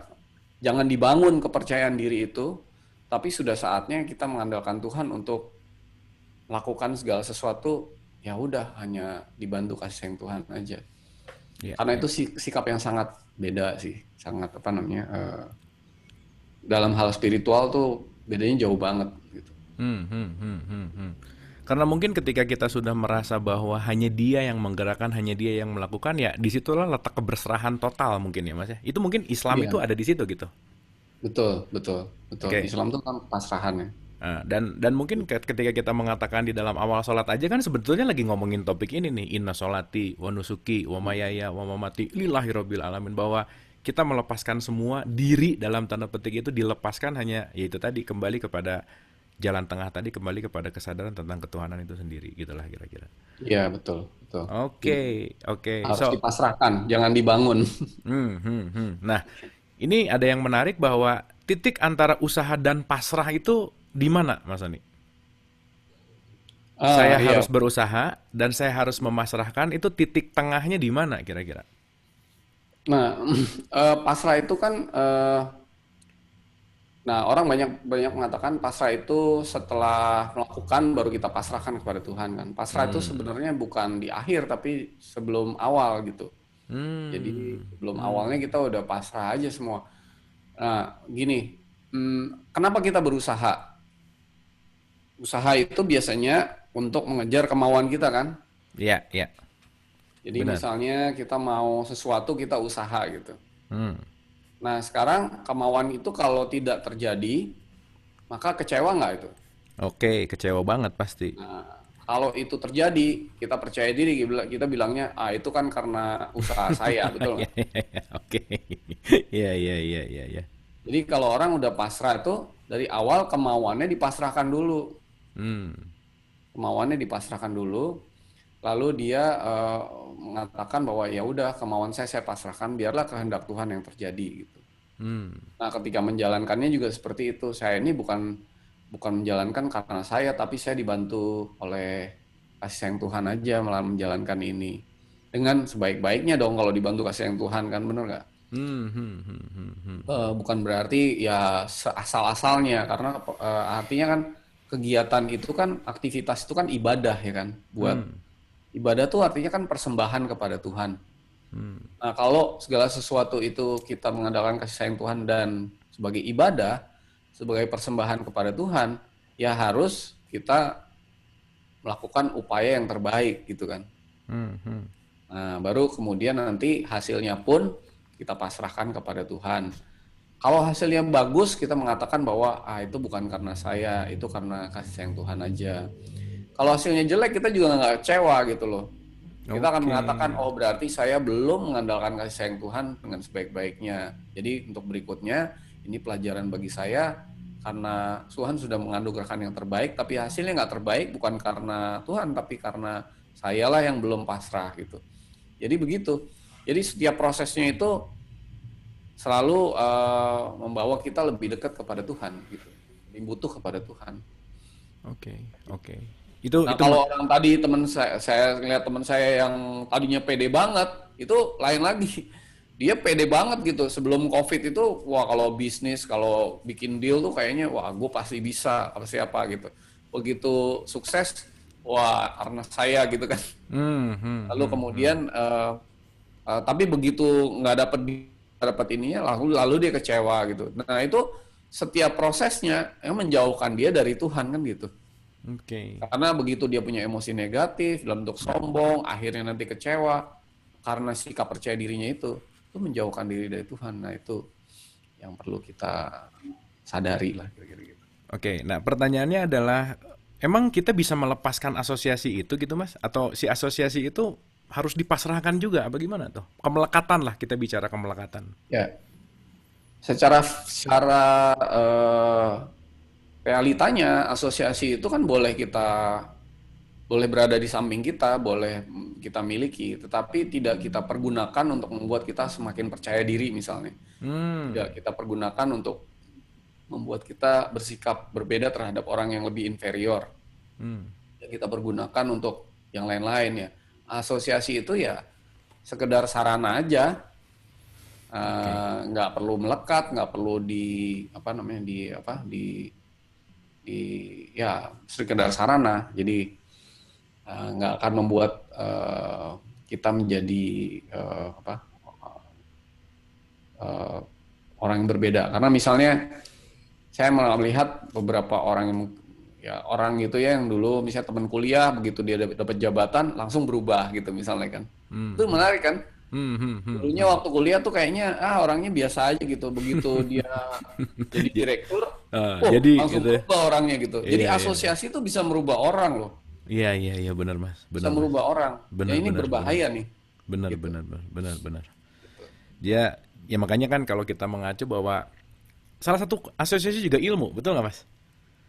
jangan dibangun kepercayaan diri itu, tapi sudah saatnya kita mengandalkan Tuhan untuk melakukan segala sesuatu. Ya udah, hanya dibantu kasih sayang Tuhan aja. Ya, Karena ya. itu sikap yang sangat beda sih, sangat apa namanya, dalam hal spiritual tuh bedanya jauh banget gitu. Hmm, hmm, hmm, hmm, hmm. Karena mungkin ketika kita sudah merasa bahwa hanya dia yang menggerakkan, hanya dia yang melakukan, ya disitulah letak keberserahan total mungkin ya mas ya. Itu mungkin Islam itu Iya, ada di situ gitu. betul, betul, betul. Oke. Islam tuh kan pasrahan ya. Nah, dan mungkin ketika kita mengatakan di dalam awal sholat aja kan sebetulnya lagi ngomongin topik ini nih, inna sholati wa nusuki wa mayaya wa mamati lillahi rabbil alamin, bahwa kita melepaskan semua diri dalam tanda petik itu dilepaskan hanya yaitu tadi kembali kepada jalan tengah tadi, kembali kepada kesadaran tentang ketuhanan itu sendiri gitulah kira-kira. Iya, betul, betul. Jadi Oke, oke. harus So, dipasrahkan, jangan dibangun. Nah, ini ada yang menarik bahwa titik antara usaha dan pasrah itu di mana, Mas Ani? Saya Iya. harus berusaha dan saya harus memasrahkan, itu titik tengahnya di mana kira-kira? Nah, pasrah itu kan, nah orang banyak banyak mengatakan pasrah itu setelah melakukan baru kita pasrahkan kepada Tuhan kan. Pasrah itu Hmm. sebenarnya bukan di akhir tapi sebelum awal gitu. Jadi Hmm. sebelum Hmm. awalnya kita udah pasrah aja semua. Nah, gini, kenapa kita berusaha? Usaha itu biasanya untuk mengejar kemauan kita kan. Ya, ya, Jadi benar. misalnya kita mau sesuatu kita usaha gitu. Hmm. Nah, sekarang kemauan itu kalau tidak terjadi, maka kecewa nggak itu? Oke, kecewa banget pasti. Nah, kalau itu terjadi, kita percaya diri, kita bilangnya, ah itu kan karena usaha saya, betul Ya, nggak? ya, ya, oke. Ya, ya, ya, ya, ya. Jadi kalau orang udah pasrah itu, dari awal kemauannya dipasrahkan dulu. Hmm. Kemauannya dipasrahkan dulu, lalu dia mengatakan bahwa ya udah kemauan saya pasrahkan, biarlah kehendak Tuhan yang terjadi gitu. Hmm. Nah, ketika menjalankannya juga seperti itu. Saya ini bukan bukan menjalankan karena saya, tapi saya dibantu oleh kasih sayang Tuhan aja malah menjalankan ini. Dengan sebaik-baiknya dong kalau dibantu kasih sayang Tuhan kan, bener nggak? Hmm. Hmm. Hmm. Hmm. Hmm. Hmm. Bukan berarti ya asal-asalnya, karena artinya kan kegiatan itu kan, aktivitas itu kan ibadah ya kan. Buat Hmm. ibadah tuh artinya kan persembahan kepada Tuhan. Hmm. Nah, kalau segala sesuatu itu kita mengandalkan kasih sayang Tuhan dan sebagai ibadah, sebagai persembahan kepada Tuhan, ya harus kita melakukan upaya yang terbaik gitu kan. Hmm. Hmm. Nah, baru kemudian nanti hasilnya pun kita pasrahkan kepada Tuhan. Kalau hasilnya bagus, kita mengatakan bahwa ah itu bukan karena saya, itu karena kasih sayang Tuhan aja. Kalau hasilnya jelek, kita juga nggak kecewa gitu loh. Kita akan Oke. mengatakan, oh berarti saya belum mengandalkan kasih sayang Tuhan dengan sebaik-baiknya. Jadi untuk berikutnya, ini pelajaran bagi saya, karena Tuhan sudah menganugerahkan yang terbaik, tapi hasilnya nggak terbaik bukan karena Tuhan, tapi karena sayalah yang belum pasrah gitu. Jadi begitu. Jadi setiap prosesnya itu selalu membawa kita lebih dekat kepada Tuhan gitu. Lebih butuh kepada Tuhan. Oke. Oke. Itu Nah, itu kalau orang tadi teman saya ngeliat teman saya yang tadinya pede banget, itu lain lagi. Dia pede banget gitu. Sebelum COVID itu, wah kalau bisnis, kalau bikin deal tuh kayaknya, wah gue pasti bisa, apa siapa gitu. Begitu sukses, wah karena saya gitu kan. Hmm. Hmm. Lalu Hmm. Hmm. kemudian, tapi begitu nggak dapat ininya, lalu dia kecewa gitu. Nah itu setiap prosesnya yang menjauhkan dia dari Tuhan kan gitu. Oke. Karena begitu dia punya emosi negatif dalam bentuk sombong, akhirnya nanti kecewa karena sikap percaya dirinya itu menjauhkan diri dari Tuhan. Nah itu yang perlu kita sadari lah kira-kira gitu. Oke, nah pertanyaannya adalah, emang kita bisa melepaskan asosiasi itu gitu mas? Atau si asosiasi itu harus dipasrahkan juga? Apa gimana tuh? Kemelekatan lah, kita bicara kemelekatan. Ya, secara secara realitanya asosiasi itu kan boleh berada di samping kita, boleh kita miliki, tetapi tidak kita pergunakan untuk membuat kita semakin percaya diri misalnya. Hmm. Tidak kita pergunakan untuk membuat kita bersikap berbeda terhadap orang yang lebih inferior. Hmm. Tidak kita pergunakan untuk yang lain-lain ya. Asosiasi itu ya sekedar sarana aja, Oke. nggak perlu melekat, nggak perlu di apa namanya di ya sekedar sarana. Jadi nggak akan membuat kita menjadi apa uh, orang yang berbeda. Karena misalnya saya melihat beberapa orang yang ya orang gitu ya yang dulu misalnya teman kuliah begitu dia dapat jabatan langsung berubah gitu misalnya kan. Hmm. Itu Hmm. menarik kan? Hmm. Hmm. Hmm. Dulunya Hmm. waktu kuliah tuh kayaknya orangnya biasa aja gitu. Begitu dia jadi Ja- direktur, jadi langsung gitu ya. berubah orangnya gitu. Jadi Iya, iya, iya. asosiasi itu bisa merubah orang loh. Iya, iya, iya, benar Mas. Bisa Benar Mas. merubah orang. Ya Benar, ini benar, benar. berbahaya nih Benar, gitu. benar, benar, benar, benar. Dia ya makanya kan kalau kita mengacu bahwa salah satu asosiasi juga ilmu, betul nggak Mas?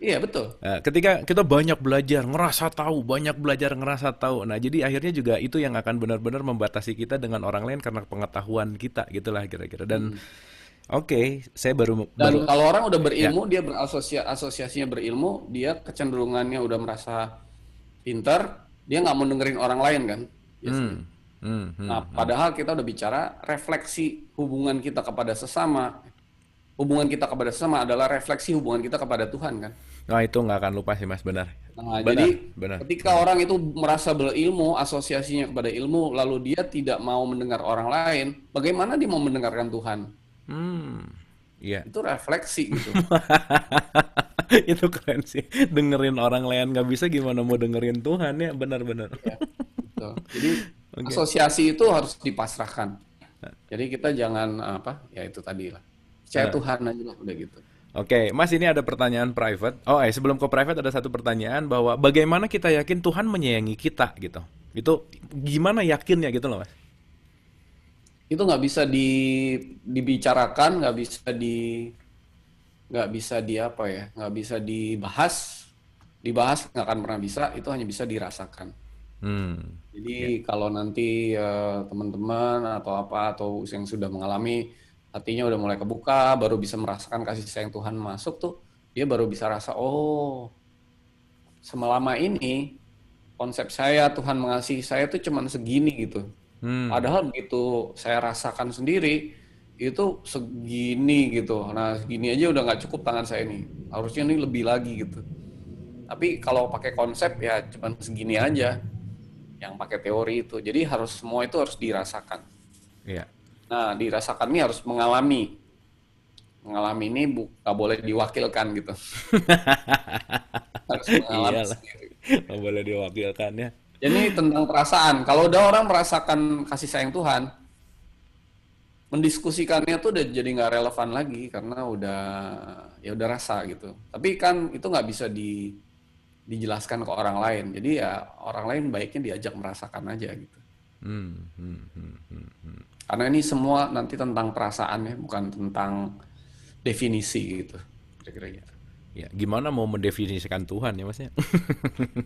Iya betul. Ketika kita banyak belajar, ngerasa tahu, banyak belajar, ngerasa tahu. Nah, jadi akhirnya juga itu yang akan benar-benar membatasi kita dengan orang lain karena pengetahuan kita, gitulah kira-kira. Dan Hmm. oke, saya baru baru Dan kalau orang udah ya. berilmu, dia asosiasinya berilmu, dia kecenderungannya udah merasa pintar, dia nggak mau dengerin orang lain kan, biasanya. Hmm, hmm, hmm, Nah, hmm. padahal kita udah bicara refleksi hubungan kita kepada sesama. Hubungan kita kepada sesama adalah refleksi hubungan kita kepada Tuhan kan. Nah, itu nggak akan lupa sih Mas, benar. Nah, Benar, jadi benar, ketika benar. orang itu merasa berilmu, asosiasinya kepada ilmu, lalu dia tidak mau mendengar orang lain, bagaimana dia mau mendengarkan Tuhan? Hmm, iya. Itu refleksi gitu. Itu keren sih. Dengerin orang lain nggak bisa, gimana mau dengerin Tuhan ya? Benar-benar. Ya, betul. Jadi Oke. asosiasi itu harus dipasrahkan. Jadi kita jangan apa, ya itu tadi lah. Percaya Eh, Tuhan aja lah udah gitu. Oke, Mas, ini ada pertanyaan private. Oh, sebelum ke private ada satu pertanyaan bahwa bagaimana kita yakin Tuhan menyayangi kita gitu. Itu gimana yakinnya gitu loh, Mas? Itu nggak bisa dibicarakan, nggak bisa di apa ya, nggak bisa dibahas nggak akan pernah bisa. Itu hanya bisa dirasakan. Hmm. Ya. Jadi kalau nanti teman-teman atau apa atau yang sudah mengalami hatinya udah mulai kebuka, baru bisa merasakan kasih sayang Tuhan masuk tuh, dia baru bisa rasa, oh, selama ini konsep saya Tuhan mengasihi saya tuh cuman segini gitu. Hmm. Padahal begitu saya rasakan sendiri itu segini gitu. Nah, segini aja udah nggak cukup tangan saya nih. Harusnya ini lebih lagi gitu. Tapi kalau pakai konsep ya cuman segini aja yang pakai teori itu. Jadi harus semua itu harus dirasakan. Iya. Nah, dirasakan ini harus mengalami. Mengalami ini nggak boleh diwakilkan gitu. Harus mengalami Iyalah. sendiri. Nggak boleh diwakilkan ya. Jadi tentang perasaan. Kalau udah orang merasakan kasih sayang Tuhan, mendiskusikannya tuh udah jadi nggak relevan lagi karena udah rasa gitu. Tapi kan itu nggak bisa dijelaskan ke orang lain. Jadi ya orang lain baiknya diajak merasakan aja gitu. Hmm. Hmm. Hmm. Hmm. Hmm. Karena ini semua nanti tentang perasaan ya, bukan tentang definisi gitu. Kira-kira gitu. Ya, gimana mau mendefinisikan Tuhan ya, Masnya?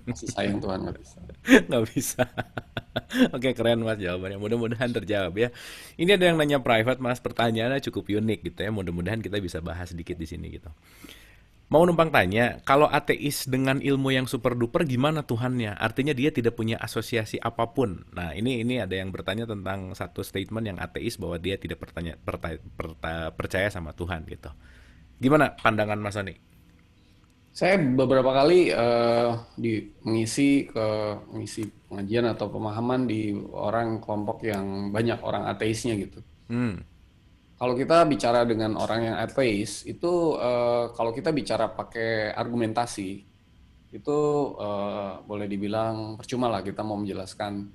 Kasih sayang Tuhan nggak bisa. Nggak bisa. Oke, keren Mas jawabannya. Mudah-mudahan terjawab ya. Ini ada yang nanya private Mas, pertanyaannya cukup unik gitu ya. Mudah-mudahan kita bisa bahas sedikit di sini gitu. Mau numpang tanya, kalau ateis dengan ilmu yang super duper gimana Tuhannya? Artinya dia tidak punya asosiasi apapun. Nah, ini ada yang bertanya tentang satu statement yang ateis bahwa dia tidak percaya sama Tuhan gitu. Gimana pandangan Mas Soni? Saya beberapa kali mengisi pengajian atau pemahaman di orang kelompok yang banyak orang ateisnya gitu. Hmm. Kalau kita bicara dengan orang yang ateis itu kalau kita bicara pakai argumentasi itu boleh dibilang percuma lah kita mau menjelaskan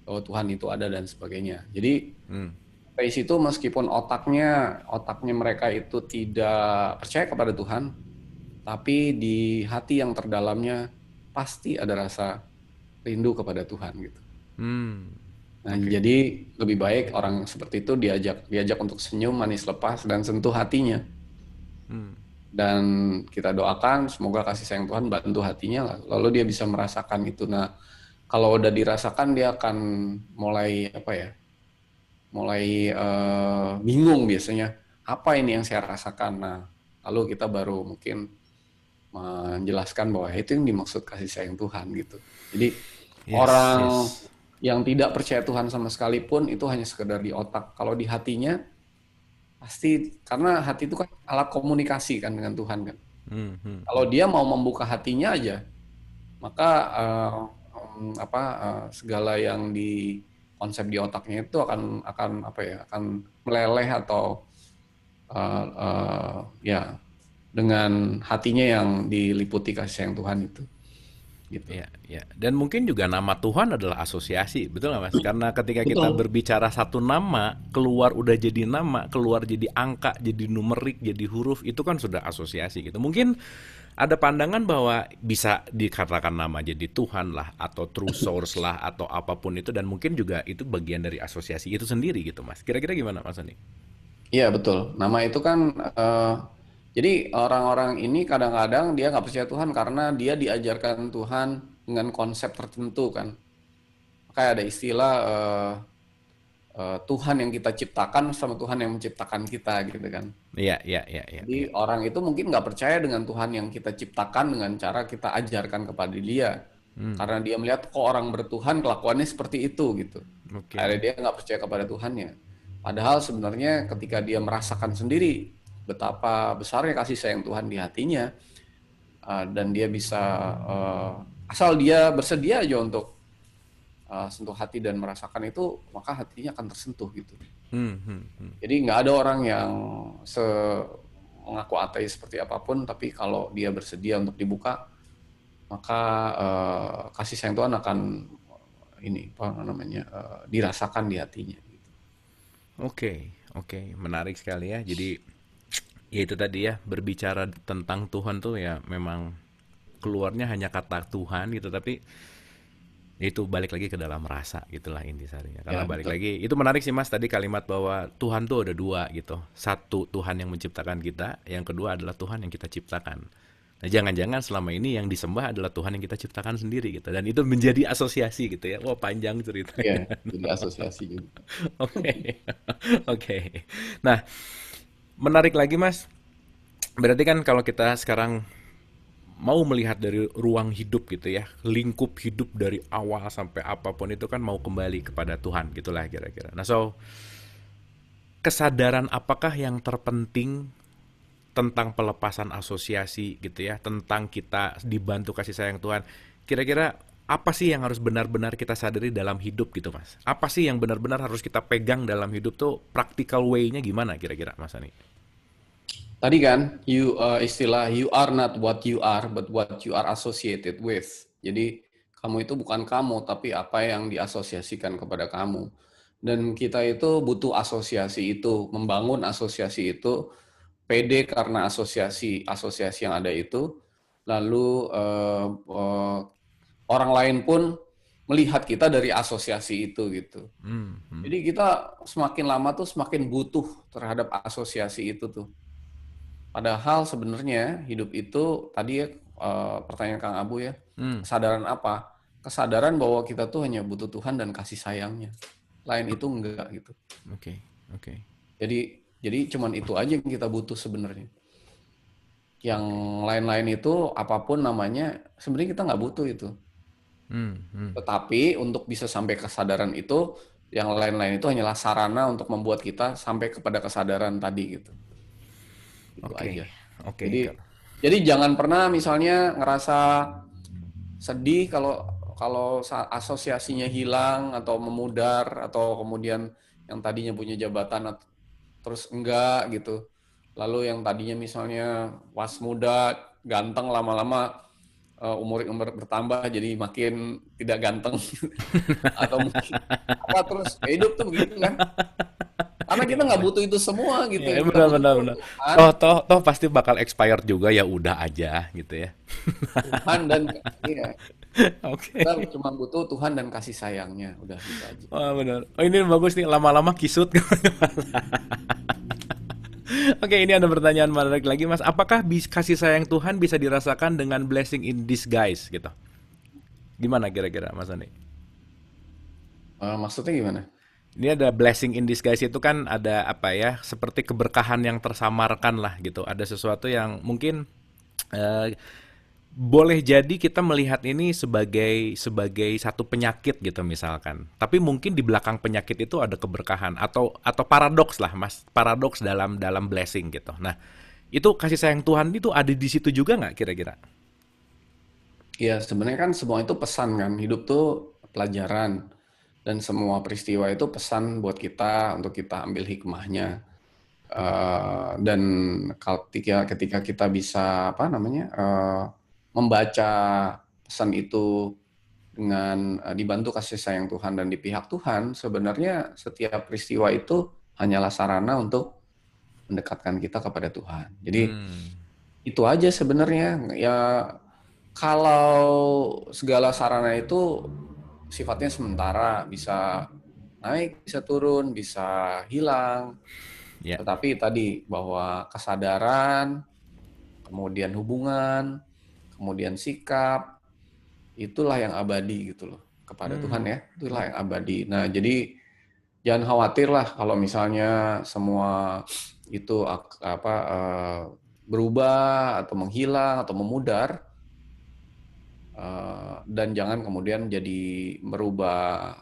bahwa Tuhan itu ada dan sebagainya. Jadi Hmm. ateis itu meskipun otaknya mereka itu tidak percaya kepada Tuhan, tapi di hati yang terdalamnya pasti ada rasa rindu kepada Tuhan gitu. Hmm. Nah, Oke. jadi lebih baik orang seperti itu diajak untuk senyum manis lepas dan sentuh hatinya. Hmm. dan kita doakan semoga kasih sayang Tuhan bantu hatinya, lalu dia bisa merasakan itu. Nah, kalau udah dirasakan dia akan mulai apa ya? Mulai bingung biasanya, apa ini yang saya rasakan. Nah, lalu kita baru mungkin menjelaskan bahwa itu yang dimaksud kasih sayang Tuhan gitu. Jadi Yes, orang yes. yang tidak percaya Tuhan sama sekali pun itu hanya sekedar di otak. Kalau di hatinya pasti, karena hati itu kan alat komunikasi kan dengan Tuhan kan. Hmm, hmm, Kalau hmm. dia mau membuka hatinya aja, maka segala yang di konsep di otaknya itu akan apa ya, akan meleleh atau ya dengan hatinya yang diliputi kasih sayang Tuhan itu gitu. Ya, ya. Dan mungkin juga nama Tuhan adalah asosiasi, betul nggak Mas? Karena ketika kita Betul. berbicara satu nama, keluar udah jadi nama, keluar jadi angka, jadi numerik, jadi huruf, itu kan sudah asosiasi gitu. Mungkin ada pandangan bahwa bisa dikatakan nama jadi Tuhan lah, atau true source lah, atau apapun itu, dan mungkin juga itu bagian dari asosiasi itu sendiri gitu Mas. Kira-kira gimana Mas Ani? Iya betul. Nama itu kan jadi orang-orang ini kadang-kadang dia nggak percaya Tuhan karena dia diajarkan Tuhan dengan konsep tertentu kan. Kayak ada istilah Tuhan yang kita ciptakan sama Tuhan yang menciptakan kita gitu kan. Iya, iya, iya, iya, Jadi iya. orang itu mungkin nggak percaya dengan Tuhan yang kita ciptakan dengan cara kita ajarkan kepada dia. Hmm, Karena dia melihat kok orang bertuhan kelakuannya seperti itu gitu. Akhirnya oke. dia nggak percaya kepada Tuhannya. Padahal sebenarnya ketika dia merasakan sendiri betapa besarnya kasih sayang Tuhan di hatinya, dan dia bisa asal dia bersedia aja untuk sentuh hati dan merasakan itu, maka hatinya akan tersentuh gitu. Hmm, hmm, hmm. Jadi nggak ada orang yang mengaku ateis seperti apapun, tapi kalau dia bersedia untuk dibuka, maka kasih sayang Tuhan akan ini apa namanya dirasakan di hatinya. Oke, oke, menarik sekali ya. Jadi ya itu tadi ya, berbicara tentang Tuhan tuh ya memang keluarnya hanya kata Tuhan gitu, tapi itu balik lagi ke dalam rasa gitulah intisarinya. Karena Ya balik betul. lagi, itu menarik sih Mas tadi kalimat bahwa Tuhan tuh ada dua gitu. Satu Tuhan yang menciptakan kita, yang kedua adalah Tuhan yang kita ciptakan. Nah, jangan-jangan selama ini yang disembah adalah Tuhan yang kita ciptakan sendiri gitu. Dan itu menjadi asosiasi gitu ya. Wah, panjang Ya, ceritanya. jadi asosiasi juga. Oke. Oke. Nah, menarik lagi Mas. Berarti kan kalau kita sekarang mau melihat dari ruang hidup gitu ya, lingkup hidup dari awal sampai apapun itu kan mau kembali kepada Tuhan gitulah kira-kira. Nah, so kesadaran apakah yang terpenting tentang pelepasan asosiasi gitu ya, tentang kita dibantu kasih sayang Tuhan. Kira-kira apa sih yang harus benar-benar kita sadari dalam hidup gitu Mas? Apa sih yang benar-benar harus kita pegang dalam hidup tuh, practical way-nya gimana kira-kira Mas Ani? Tadi kan istilah you are not what you are, but what you are associated with. Jadi kamu itu bukan kamu, tapi apa yang diasosiasikan kepada kamu. Dan kita itu butuh asosiasi itu, membangun asosiasi itu, PD karena asosiasi yang ada itu, lalu orang lain pun melihat kita dari asosiasi itu gitu. Hmm, hmm. Jadi kita semakin lama tuh semakin butuh terhadap asosiasi itu tuh. Padahal sebenarnya hidup itu tadi ya, pertanyaan Kang Abu ya, Hmm. kesadaran apa? Kesadaran bahwa kita tuh hanya butuh Tuhan dan kasih sayangnya. Lain itu enggak gitu. Oke, oke, Jadi cuman itu aja yang kita butuh sebenarnya. Yang oke. lain-lain itu apapun namanya sebenarnya kita nggak butuh itu. Hmm, hmm. Tetapi untuk bisa sampai kesadaran itu, yang lain-lain itu hanyalah sarana untuk membuat kita sampai kepada kesadaran tadi gitu. Itu Oke, aja. oke, Jadi Kak. jadi jangan pernah misalnya ngerasa sedih kalau kalau asosiasinya hilang atau memudar atau kemudian yang tadinya punya jabatan terus enggak gitu. Lalu yang tadinya misalnya pas muda ganteng lama-lama umur bertambah jadi makin tidak ganteng atau mungkin apa terus ya hidup tuh begitu kan. Karena kita nggak butuh itu semua gitu. Ya, Yang kita benar, butuh benar, tuh benar. Tuhan, Toh pasti bakal expired juga ya udah aja gitu ya. Tuhan dan iya, Oke. kita cuma butuh Tuhan dan kasih sayangnya, udah gitu aja. Wah, benar. Oh, ini bagus nih lama-lama kisut. Oke, ini ada pertanyaan menarik lagi, Mas. Apakah kasih sayang Tuhan bisa dirasakan dengan blessing in disguise gitu? Gimana kira-kira, Mas Ani? Maksudnya gimana? Ini ada blessing in disguise itu kan ada apa ya? Seperti keberkahan yang tersamarkan lah gitu. Ada sesuatu yang mungkin eh, boleh jadi kita melihat ini sebagai satu penyakit gitu misalkan. Tapi mungkin di belakang penyakit itu ada keberkahan atau paradoks lah, Mas. Paradoks dalam dalam blessing gitu. Nah, itu kasih sayang Tuhan itu ada di situ juga nggak kira-kira? Ya, sebenarnya kan semua itu pesan kan. Hidup tuh pelajaran. Dan semua peristiwa itu pesan buat kita untuk kita ambil hikmahnya. Dan ketika kita bisa apa namanya membaca pesan itu dengan dibantu kasih sayang Tuhan dan di pihak Tuhan, sebenarnya setiap peristiwa itu hanyalah sarana untuk mendekatkan kita kepada Tuhan. Jadi Hmm, itu aja sebenarnya. Ya, kalau segala sarana itu sifatnya sementara, bisa naik, bisa turun, bisa hilang. ya. Tetapi tadi bahwa kesadaran, kemudian hubungan, kemudian sikap, itulah yang abadi gitu loh kepada Tuhan Hmm, ya. Itulah yang abadi. Nah, jadi jangan khawatir lah kalau misalnya semua itu berubah atau menghilang atau memudar, dan jangan kemudian jadi merubah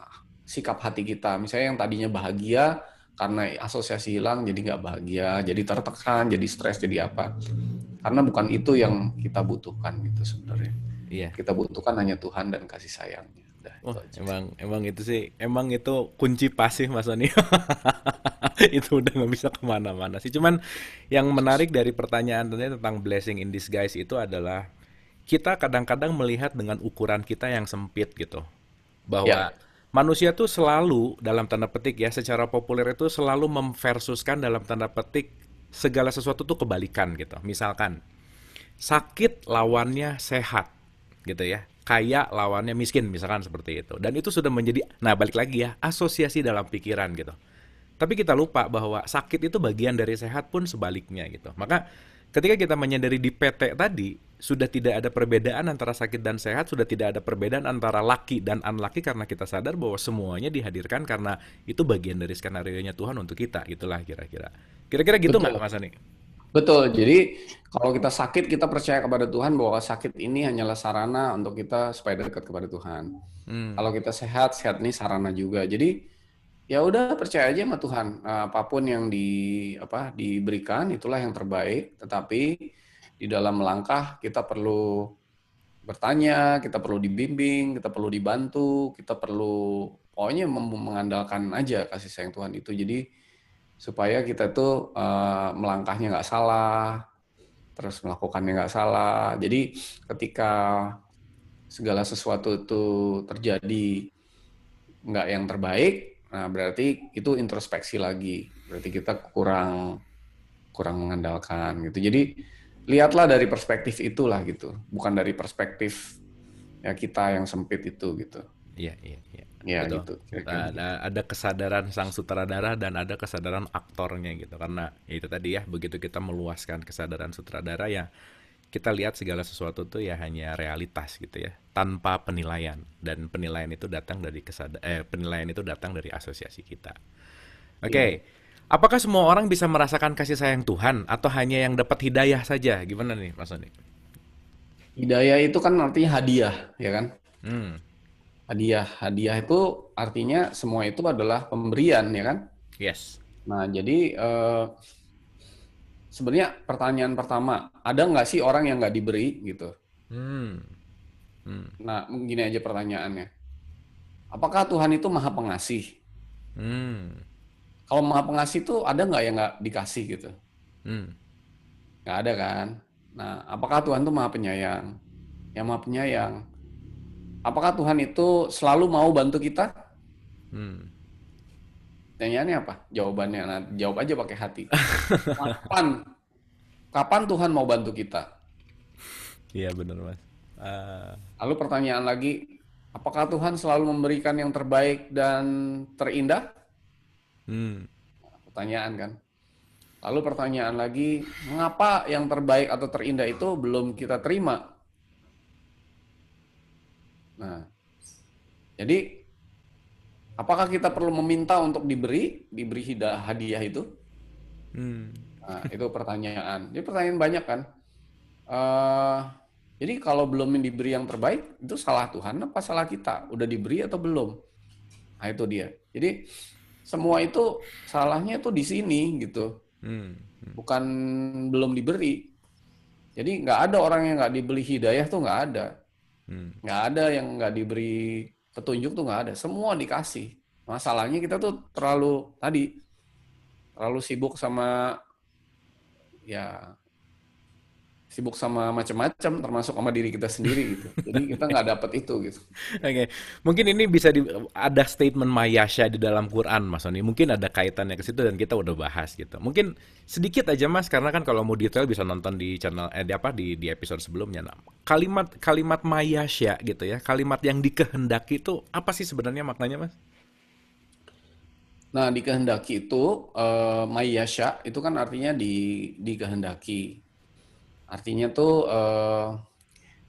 sikap hati kita. Misalnya yang tadinya bahagia karena asosiasi hilang jadi nggak bahagia, jadi tertekan, jadi stres, jadi apa? Karena bukan itu yang kita butuhkan gitu sebenarnya. iya. Kita butuhkan hanya Tuhan dan kasih sayangnya. Udah itu Wah, aja. emang itu sih, emang itu kunci pasif Mas Ani. Itu udah nggak bisa kemana-mana sih. Cuman yang menarik dari pertanyaan tadi tentang blessing in disguise itu adalah kita kadang-kadang melihat dengan ukuran kita yang sempit gitu. Bahwa Ya, manusia tuh selalu dalam tanda petik ya, secara populer itu selalu memversuskan dalam tanda petik segala sesuatu tuh kebalikan gitu. Misalkan sakit lawannya sehat gitu ya, kaya lawannya miskin misalkan seperti itu, dan itu sudah menjadi, nah balik lagi ya, asosiasi dalam pikiran gitu. Tapi kita lupa bahwa sakit itu bagian dari sehat pun sebaliknya gitu. Maka ketika kita menyadari di PT tadi sudah tidak ada perbedaan antara sakit dan sehat, sudah tidak ada perbedaan antara lucky dan unlucky, karena kita sadar bahwa semuanya dihadirkan karena itu bagian dari skenario-nya Tuhan untuk kita. Itulah kira-kira. Kira-kira gitu nggak betul. Mas Ani? Betul. Jadi kalau kita sakit, kita percaya kepada Tuhan bahwa sakit ini hanyalah sarana untuk kita supaya dekat kepada Tuhan. Kalau Hmm. kita sehat, sehat ini sarana juga. Jadi ya udah percaya aja sama Tuhan. Apapun yang diberikan itulah yang terbaik. Tetapi di dalam melangkah kita perlu bertanya, kita perlu dibimbing, kita perlu dibantu, kita perlu pokoknya mengandalkan aja kasih sayang Tuhan itu. Jadi supaya kita tuh melangkahnya nggak salah, terus melakukannya nggak salah. Jadi ketika segala sesuatu itu terjadi nggak yang terbaik, nah berarti itu introspeksi lagi. Berarti kita kurang kurang mengandalkan gitu. Jadi lihatlah dari perspektif itulah gitu, bukan dari perspektif ya kita yang sempit itu gitu. Iya, iya, iya. Ya Betul. gitu, kira-kira begitu. Ada kesadaran sang sutradara dan ada kesadaran aktornya gitu. Karena ya itu tadi ya, begitu kita meluaskan kesadaran sutradara ya, kita lihat segala sesuatu tuh ya hanya realitas gitu ya, tanpa penilaian. Dan penilaian itu datang dari penilaian itu datang dari asosiasi kita. Oke. Iya. Apakah semua orang bisa merasakan kasih sayang Tuhan atau hanya yang dapat hidayah saja? Gimana nih, Mas Soni? Hidayah itu kan artinya hadiah, ya kan? Hmm, Hadiah, hadiah itu artinya semua itu adalah pemberian, ya kan? yes. Nah, jadi sebenarnya pertanyaan pertama, ada nggak sih orang yang nggak diberi gitu? Hmm, hmm, Nah, gini aja pertanyaannya. Apakah Tuhan itu maha pengasih? hmm, Kalau maha pengasih itu ada nggak yang nggak dikasih gitu? hmm, Nggak ada kan? Nah, apakah Tuhan itu maha penyayang? Yang maha penyayang. Apakah Tuhan itu selalu mau bantu kita? hmm. Pertanyaannya apa? Jawabannya, nah, jawab aja pakai hati. Kapan? Kapan Tuhan mau bantu kita? Iya benar Mas. Ah, Lalu pertanyaan lagi, apakah Tuhan selalu memberikan yang terbaik dan terindah? hmm, Pertanyaan kan. Lalu pertanyaan lagi, mengapa yang terbaik atau terindah itu belum kita terima? Nah, jadi apakah kita perlu meminta untuk diberi hadiah itu? Nah, itu pertanyaan. Jadi pertanyaan banyak kan. Eh, jadi kalau belum diberi yang terbaik, itu salah Tuhan apa salah kita? Udah diberi atau belum? Nah, itu dia. Jadi semua itu salahnya itu di sini gitu. Bukan belum diberi. Jadi nggak ada orang yang nggak diberi hidayah tuh nggak ada. Nggak ada yang nggak diberi petunjuk tuh nggak ada. Semua dikasih. Masalahnya kita tuh terlalu sibuk sama ya sibuk sama macam-macam termasuk sama diri kita sendiri gitu. Jadi kita nggak dapet itu gitu. Oke, mungkin ini bisa ada statement Mayasya di dalam Quran, Mas Sony. Mungkin ada kaitannya ke situ dan kita udah bahas gitu. Mungkin sedikit aja Mas, karena kan kalau mau detail bisa nonton di channel di episode sebelumnya. Nah, kalimat Mayasya gitu ya, kalimat yang dikehendaki itu apa sih sebenarnya maknanya, Mas? Nah, dikehendaki itu mayyasya itu kan artinya dikehendaki. Artinya tuh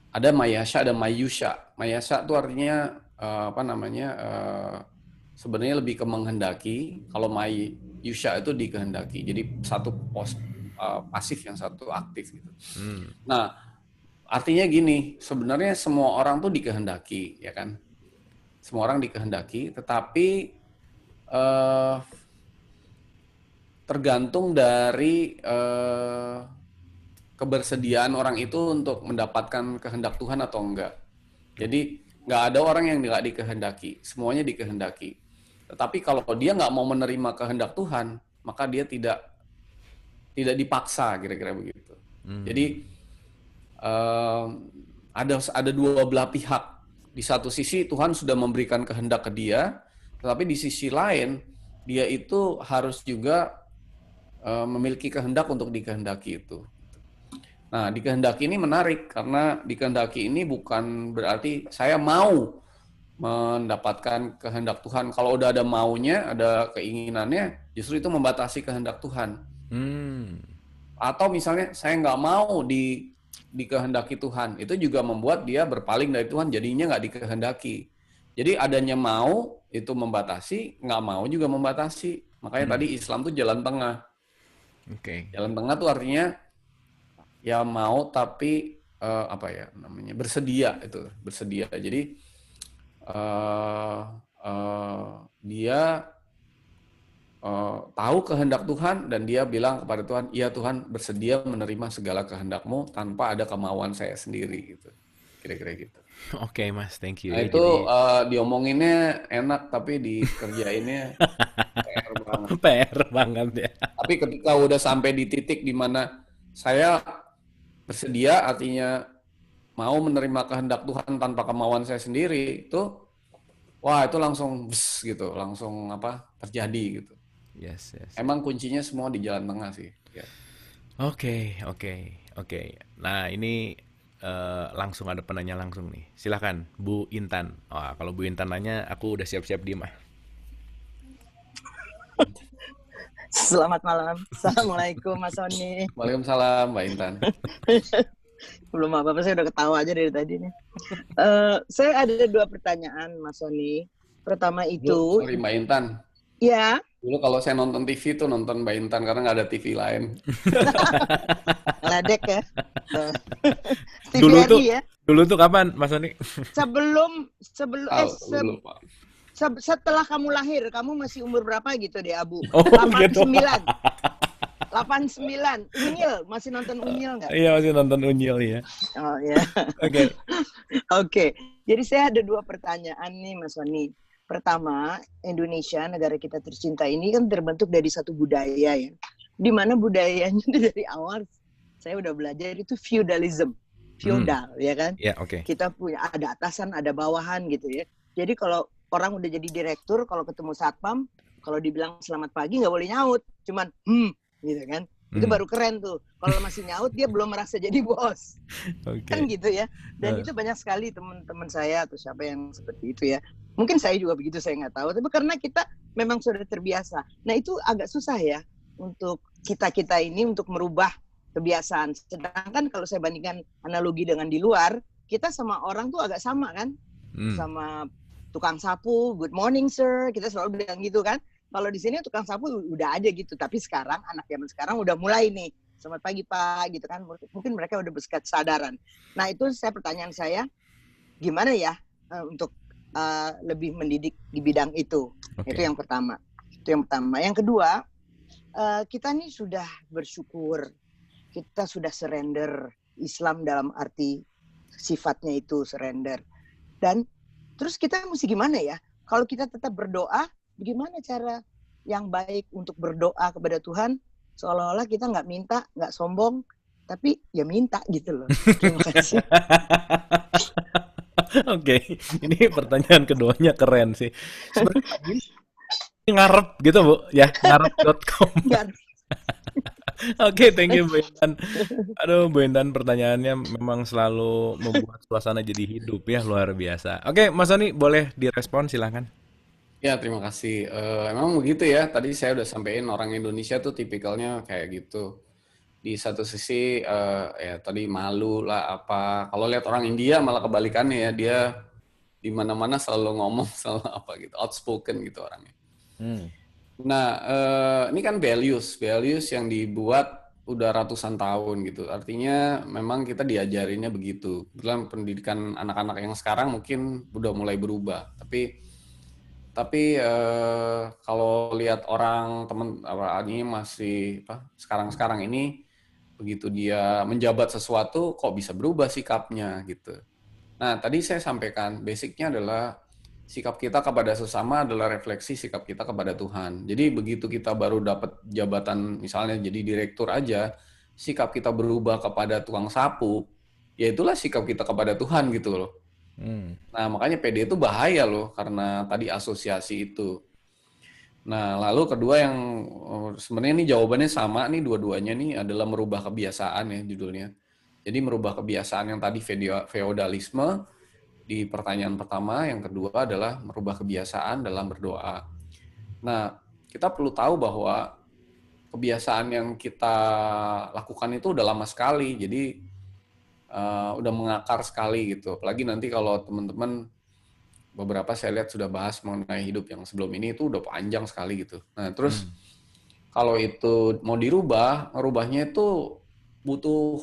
ada mayasya, ada mayusya. Mayasya tuh artinya sebenarnya lebih ke menghendaki. Kalau mayusya itu dikehendaki. Jadi satu pasif, yang satu aktif gitu. Nah, artinya gini, sebenarnya semua orang tuh dikehendaki, ya kan? Semua orang dikehendaki, tetapi tergantung dari kebersediaan orang itu untuk mendapatkan kehendak Tuhan atau enggak. Jadi nggak ada orang yang nggak dikehendaki, semuanya dikehendaki. Tetapi kalau dia nggak mau menerima kehendak Tuhan, maka dia tidak dipaksa, kira-kira begitu. Jadi ada dua belah pihak. Di satu sisi Tuhan sudah memberikan kehendak ke dia, tetapi di sisi lain dia itu harus juga memiliki kehendak untuk dikehendaki itu. Nah, dikehendaki ini menarik karena dikehendaki ini bukan berarti saya mau mendapatkan kehendak Tuhan. Kalau udah ada maunya, ada keinginannya, justru itu membatasi kehendak Tuhan. Atau misalnya saya nggak mau dikehendaki Tuhan, itu juga membuat dia berpaling dari Tuhan, jadinya nggak dikehendaki. Jadi adanya mau itu membatasi, nggak mau juga membatasi. Makanya tadi Islam tuh jalan tengah. Jalan tengah tuh artinya ya mau tapi bersedia itu, bersedia. Jadi dia tahu kehendak Tuhan dan dia bilang kepada Tuhan, iya Tuhan, bersedia menerima segala kehendak-Mu tanpa ada kemauan saya sendiri gitu. Kira-kira gitu. Oke, Mas, thank you. Nah, itu diomonginnya enak tapi dikerjainnya PR banget. PR banget ya. Tapi ketika udah sampai di titik di mana saya bersedia, artinya mau menerima kehendak Tuhan tanpa kemauan saya sendiri, itu wah, itu langsung gitu, langsung terjadi gitu. Yes. Emang kuncinya semua di jalan tengah sih. Ya. Oke. Nah, ini langsung ada penanya langsung nih. Silakan, Bu Intan. Wah, kalau Bu Intan nanya, aku udah siap-siap diem. Selamat malam. Assalamualaikum Mas Sony. Waalaikumsalam Mbak Intan. Belum apa-apa, saya udah ketawa aja dari tadi nih. Saya ada 2 pertanyaan Mas Sony. Pertama itu... Sorry Mbak Intan. Ya. Dulu kalau saya nonton TV tuh nonton Mbak Intan karena nggak ada TV lain. Ledek ya. Dulu tuh kapan Mas Sony? Setelah kamu lahir, kamu masih umur berapa gitu deh, Abu? Oh, 89. 89. Unyil, masih nonton Unyil nggak? Iya, masih nonton Unyil ya. Oh ya. Oke. Oke. Jadi saya ada 2 pertanyaan nih, Mas Sony. Pertama, Indonesia, negara kita tercinta ini kan terbentuk dari satu budaya ya. Di mana budayanya dari awal saya udah belajar itu feudalism. Feudal, ya kan? Ya, oke. Kita punya ada atasan, ada bawahan gitu ya. Jadi kalau orang udah jadi direktur, kalau ketemu satpam, kalau dibilang selamat pagi nggak boleh nyaut, cuman gitu kan. Itu baru keren tuh. Kalau masih nyaut dia belum merasa jadi bos. Kan gitu ya. Dan itu banyak sekali teman-teman saya atau siapa yang seperti itu ya. Mungkin saya juga begitu, saya nggak tahu. Tapi karena kita memang sudah terbiasa. Nah itu agak susah ya untuk kita ini untuk merubah kebiasaan. Sedangkan kalau saya bandingkan analogi dengan di luar, kita sama orang tuh agak sama kan, sama tukang sapu, good morning sir, kita selalu bilang gitu kan. Kalau di sini tukang sapu udah aja gitu, tapi sekarang anak zaman sekarang udah mulai nih, selamat pagi Pak, gitu kan. Mungkin mereka udah berkesadaran. Nah itu pertanyaan saya, gimana ya untuk lebih mendidik di bidang itu. Itu yang pertama. Yang kedua, kita nih sudah bersyukur, kita sudah surrender. Islam dalam arti sifatnya itu surrender. Dan terus kita mesti gimana ya? Kalau kita tetap berdoa, bagaimana cara yang baik untuk berdoa kepada Tuhan? Seolah-olah kita nggak minta, nggak sombong, tapi ya minta gitu loh. Terima kasih. Oke, ini pertanyaan keduanya keren sih. Sebenarnya ini ngarep gitu Bu, ya ngarep.com. Oke, thank you Bu Intan. Aduh Bu Intan, pertanyaannya memang selalu membuat suasana jadi hidup ya, luar biasa. Oke, Mas Soni boleh direspon silahkan. Ya, terima kasih. Emang begitu ya, tadi saya udah sampein orang Indonesia tuh tipikalnya kayak gitu. Di satu sisi ya tadi malu lah apa. Kalau lihat orang India malah kebalikannya ya, dia di mana-mana selalu ngomong selalu apa gitu, outspoken gitu orangnya. Nah, ini kan values yang dibuat udah ratusan tahun gitu. Artinya memang kita diajarinnya begitu. Dalam pendidikan anak-anak yang sekarang mungkin udah mulai berubah. Tapi kalau lihat orang teman ini masih sekarang ini begitu dia menjabat sesuatu kok bisa berubah sikapnya gitu. Nah, tadi saya sampaikan basicnya adalah sikap kita kepada sesama adalah refleksi sikap kita kepada Tuhan. Jadi begitu kita baru dapat jabatan misalnya jadi direktur aja, sikap kita berubah kepada tukang sapu, ya itulah sikap kita kepada Tuhan gitu loh. Nah, makanya PD itu bahaya loh karena tadi asosiasi itu. Nah, lalu kedua yang sebenarnya ini jawabannya sama nih, dua-duanya nih adalah merubah kebiasaan ya judulnya. Jadi merubah kebiasaan yang tadi feodalisme di pertanyaan pertama, yang kedua adalah merubah kebiasaan dalam berdoa. Nah, kita perlu tahu bahwa kebiasaan yang kita lakukan itu udah lama sekali, jadi udah mengakar sekali gitu. Apalagi nanti kalau teman-teman beberapa saya lihat sudah bahas mengenai hidup yang sebelum ini itu udah panjang sekali gitu. Nah, terus kalau itu mau dirubah, ngerubahnya itu butuh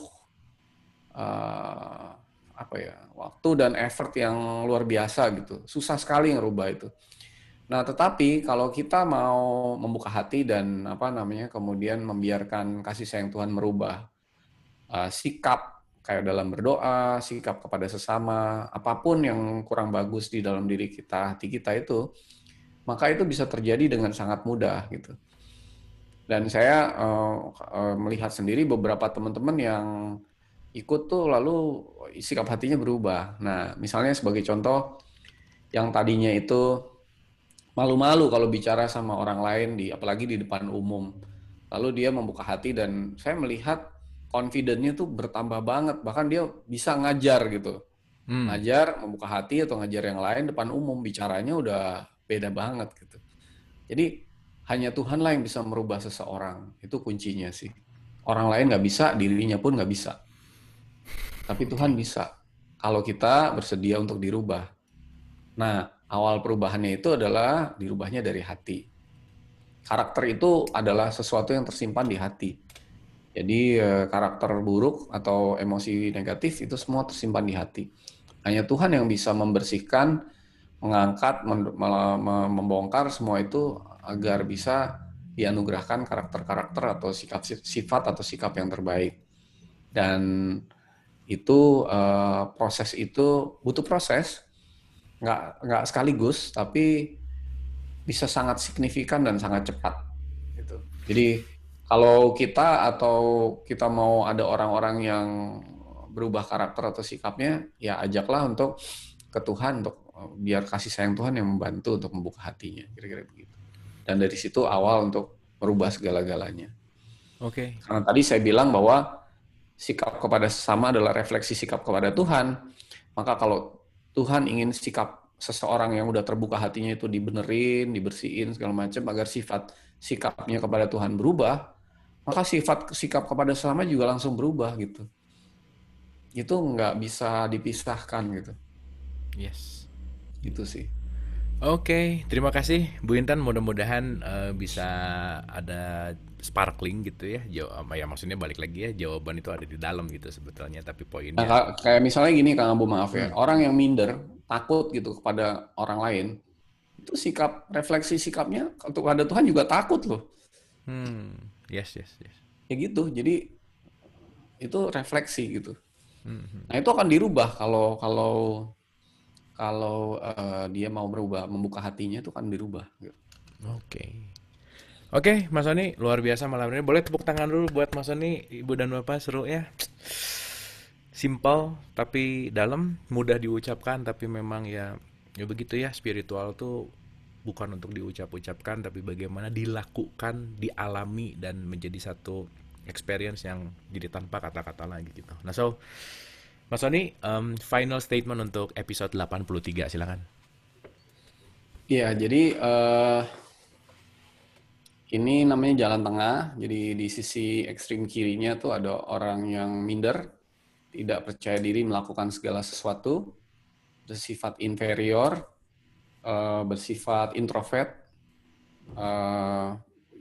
waktu dan effort yang luar biasa gitu. Susah sekali ngerubah itu. Nah, tetapi kalau kita mau membuka hati dan kemudian membiarkan kasih sayang Tuhan merubah sikap kayak dalam berdoa, sikap kepada sesama, apapun yang kurang bagus di dalam diri kita, hati kita itu, maka itu bisa terjadi dengan sangat mudah gitu. Dan saya melihat sendiri beberapa teman-teman yang ikut tuh lalu sikap hatinya berubah. Nah, misalnya sebagai contoh, yang tadinya itu malu-malu kalau bicara sama orang lain apalagi di depan umum. Lalu dia membuka hati dan saya melihat confidence-nya tuh bertambah banget, bahkan dia bisa ngajar gitu. Ngajar, membuka hati atau ngajar yang lain depan umum, bicaranya udah beda banget gitu. Jadi hanya Tuhanlah yang bisa merubah seseorang, itu kuncinya sih. Orang lain nggak bisa, dirinya pun nggak bisa. Tapi Tuhan bisa, kalau kita bersedia untuk dirubah. Nah, awal perubahannya itu adalah dirubahnya dari hati. Karakter itu adalah sesuatu yang tersimpan di hati. Jadi karakter buruk atau emosi negatif itu semua tersimpan di hati. Hanya Tuhan yang bisa membersihkan, mengangkat, membongkar semua itu agar bisa dianugerahkan karakter-karakter atau sifat atau sikap yang terbaik. Dan itu proses itu butuh proses, nggak sekaligus, tapi bisa sangat signifikan dan sangat cepat. Gitu. Jadi kalau kita mau ada orang-orang yang berubah karakter atau sikapnya, ya ajaklah untuk ke Tuhan, untuk biar kasih sayang Tuhan yang membantu untuk membuka hatinya, kira-kira begitu. Dan dari situ awal untuk merubah segala-galanya. Oke. Karena tadi saya bilang bahwa sikap kepada sesama adalah refleksi sikap kepada Tuhan, maka kalau Tuhan ingin sikap seseorang yang udah terbuka hatinya itu dibenerin, dibersihin segala macam agar sikapnya kepada Tuhan berubah, maka sifat sikap kepada sesama juga langsung berubah gitu. Itu nggak bisa dipisahkan gitu. Yes. Gitu sih. Oke, terima kasih Bu Intan. Mudah-mudahan bisa ada sparkling gitu ya. Ya maksudnya balik lagi ya, jawaban itu ada di dalam gitu sebetulnya. Tapi Nah, poinnya, kayak misalnya gini Kang Abu, maaf ya, hmm, orang yang minder, takut gitu kepada orang lain, itu refleksi sikapnya kepada Tuhan juga takut loh. yes, yes, yes. Ya gitu, jadi itu refleksi gitu. Hmm. Nah itu akan dirubah kalau kalau kalau dia mau berubah, membuka hatinya itu akan dirubah. Gitu. Oke. Oke, Mas Sony, luar biasa malam ini. Boleh tepuk tangan dulu buat Mas Sony, Ibu dan Bapak, seru ya. Simple tapi dalam, mudah diucapkan tapi memang ya begitu ya, spiritual tuh bukan untuk diucap-ucapkan tapi bagaimana dilakukan, dialami dan menjadi satu experience yang jadi tanpa kata-kata lagi gitu. Nah, so Mas Sony, final statement untuk episode 83, silakan. Iya, jadi ini namanya jalan tengah. Jadi di sisi ekstrim kirinya tuh ada orang yang minder, tidak percaya diri melakukan segala sesuatu, bersifat inferior, bersifat introvert,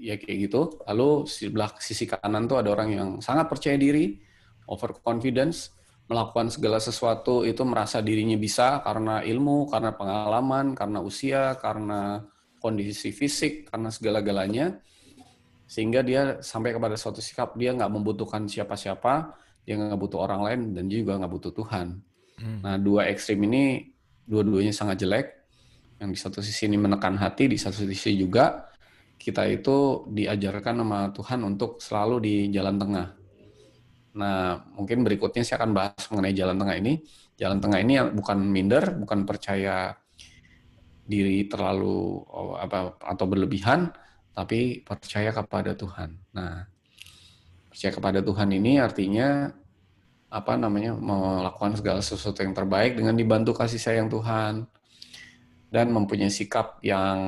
ya kayak gitu. Lalu sebelah sisi kanan tuh ada orang yang sangat percaya diri, overconfidence, melakukan segala sesuatu itu merasa dirinya bisa karena ilmu, karena pengalaman, karena usia, karena kondisi fisik, karena segala-galanya, sehingga dia sampai kepada suatu sikap dia nggak membutuhkan siapa-siapa, dia nggak butuh orang lain, dan juga nggak butuh Tuhan. Nah, dua ekstrim ini dua-duanya sangat jelek. Yang di satu sisi ini menekan hati, di satu sisi juga kita itu diajarkan sama Tuhan untuk selalu di jalan tengah. Nah, mungkin berikutnya saya akan bahas mengenai jalan tengah ini. Jalan tengah ini bukan minder, bukan percaya diri terlalu atau berlebihan, tapi percaya kepada Tuhan. Nah, percaya kepada Tuhan ini artinya melakukan segala sesuatu yang terbaik dengan dibantu kasih sayang Tuhan dan mempunyai sikap yang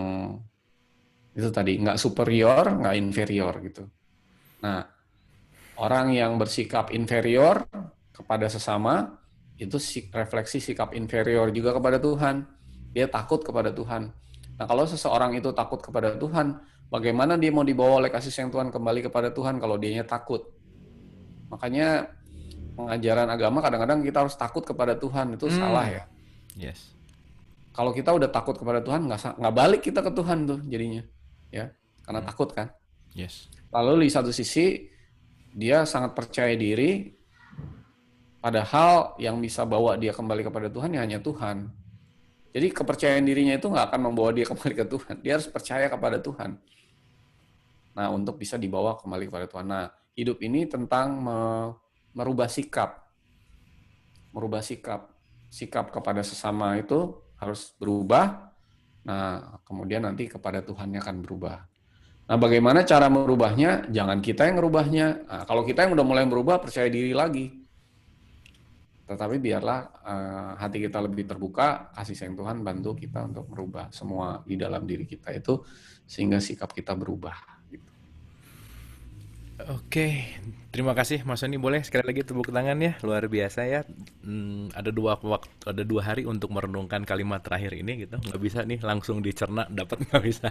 itu tadi nggak superior, nggak inferior gitu. Nah, orang yang bersikap inferior kepada sesama itu refleksi sikap inferior juga kepada Tuhan. Dia takut kepada Tuhan. Nah, kalau seseorang itu takut kepada Tuhan, bagaimana dia mau dibawa oleh kasih sayang Tuhan kembali kepada Tuhan kalau dianya takut? Makanya pengajaran agama kadang-kadang kita harus takut kepada Tuhan, itu salah ya. Yes. Kalau kita udah takut kepada Tuhan, nggak balik kita ke Tuhan tuh jadinya, ya, karena takut kan. Yes. Lalu di satu sisi dia sangat percaya diri, padahal yang bisa bawa dia kembali kepada Tuhan ya hanya Tuhan. Jadi kepercayaan dirinya itu nggak akan membawa dia kembali ke Tuhan. Dia harus percaya kepada Tuhan. Nah, untuk bisa dibawa kembali kepada Tuhan. Nah, hidup ini tentang merubah sikap. Merubah sikap. Sikap kepada sesama itu harus berubah. Nah, kemudian nanti kepada Tuhannya akan berubah. Nah, bagaimana cara merubahnya? Jangan kita yang merubahnya. Nah, kalau kita yang udah mulai berubah, percaya diri lagi. Tetapi biarlah hati kita lebih terbuka, kasih sayang Tuhan bantu kita untuk merubah semua di dalam diri kita itu, sehingga sikap kita berubah. Oke, terima kasih Mas Sony. Boleh sekali lagi tepuk tangan ya, luar biasa ya. Ada dua hari untuk merenungkan kalimat terakhir ini gitu. Nggak bisa nih langsung dicerna, dapat nggak bisa.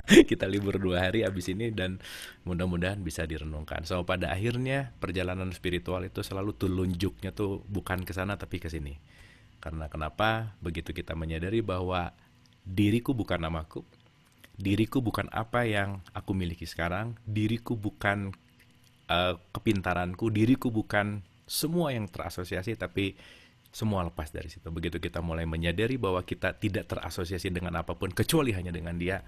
Kita libur 2 hari abis ini dan mudah-mudahan bisa direnungkan. So pada akhirnya perjalanan spiritual itu selalu telunjuknya tuh bukan ke sana tapi ke sini. Karena kenapa? Begitu kita menyadari bahwa diriku bukan namaku, diriku bukan apa yang aku miliki sekarang, diriku bukan kepintaranku, diriku bukan semua yang terasosiasi, tapi semua lepas dari situ. Begitu kita mulai menyadari bahwa kita tidak terasosiasi dengan apapun kecuali hanya dengan Dia,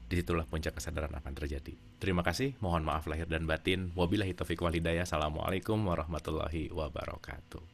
disitulah puncak kesadaran akan terjadi. Terima kasih, mohon maaf lahir dan batin. Wabillahi taufiq wal hidayah. Assalamualaikum warahmatullahi wabarakatuh.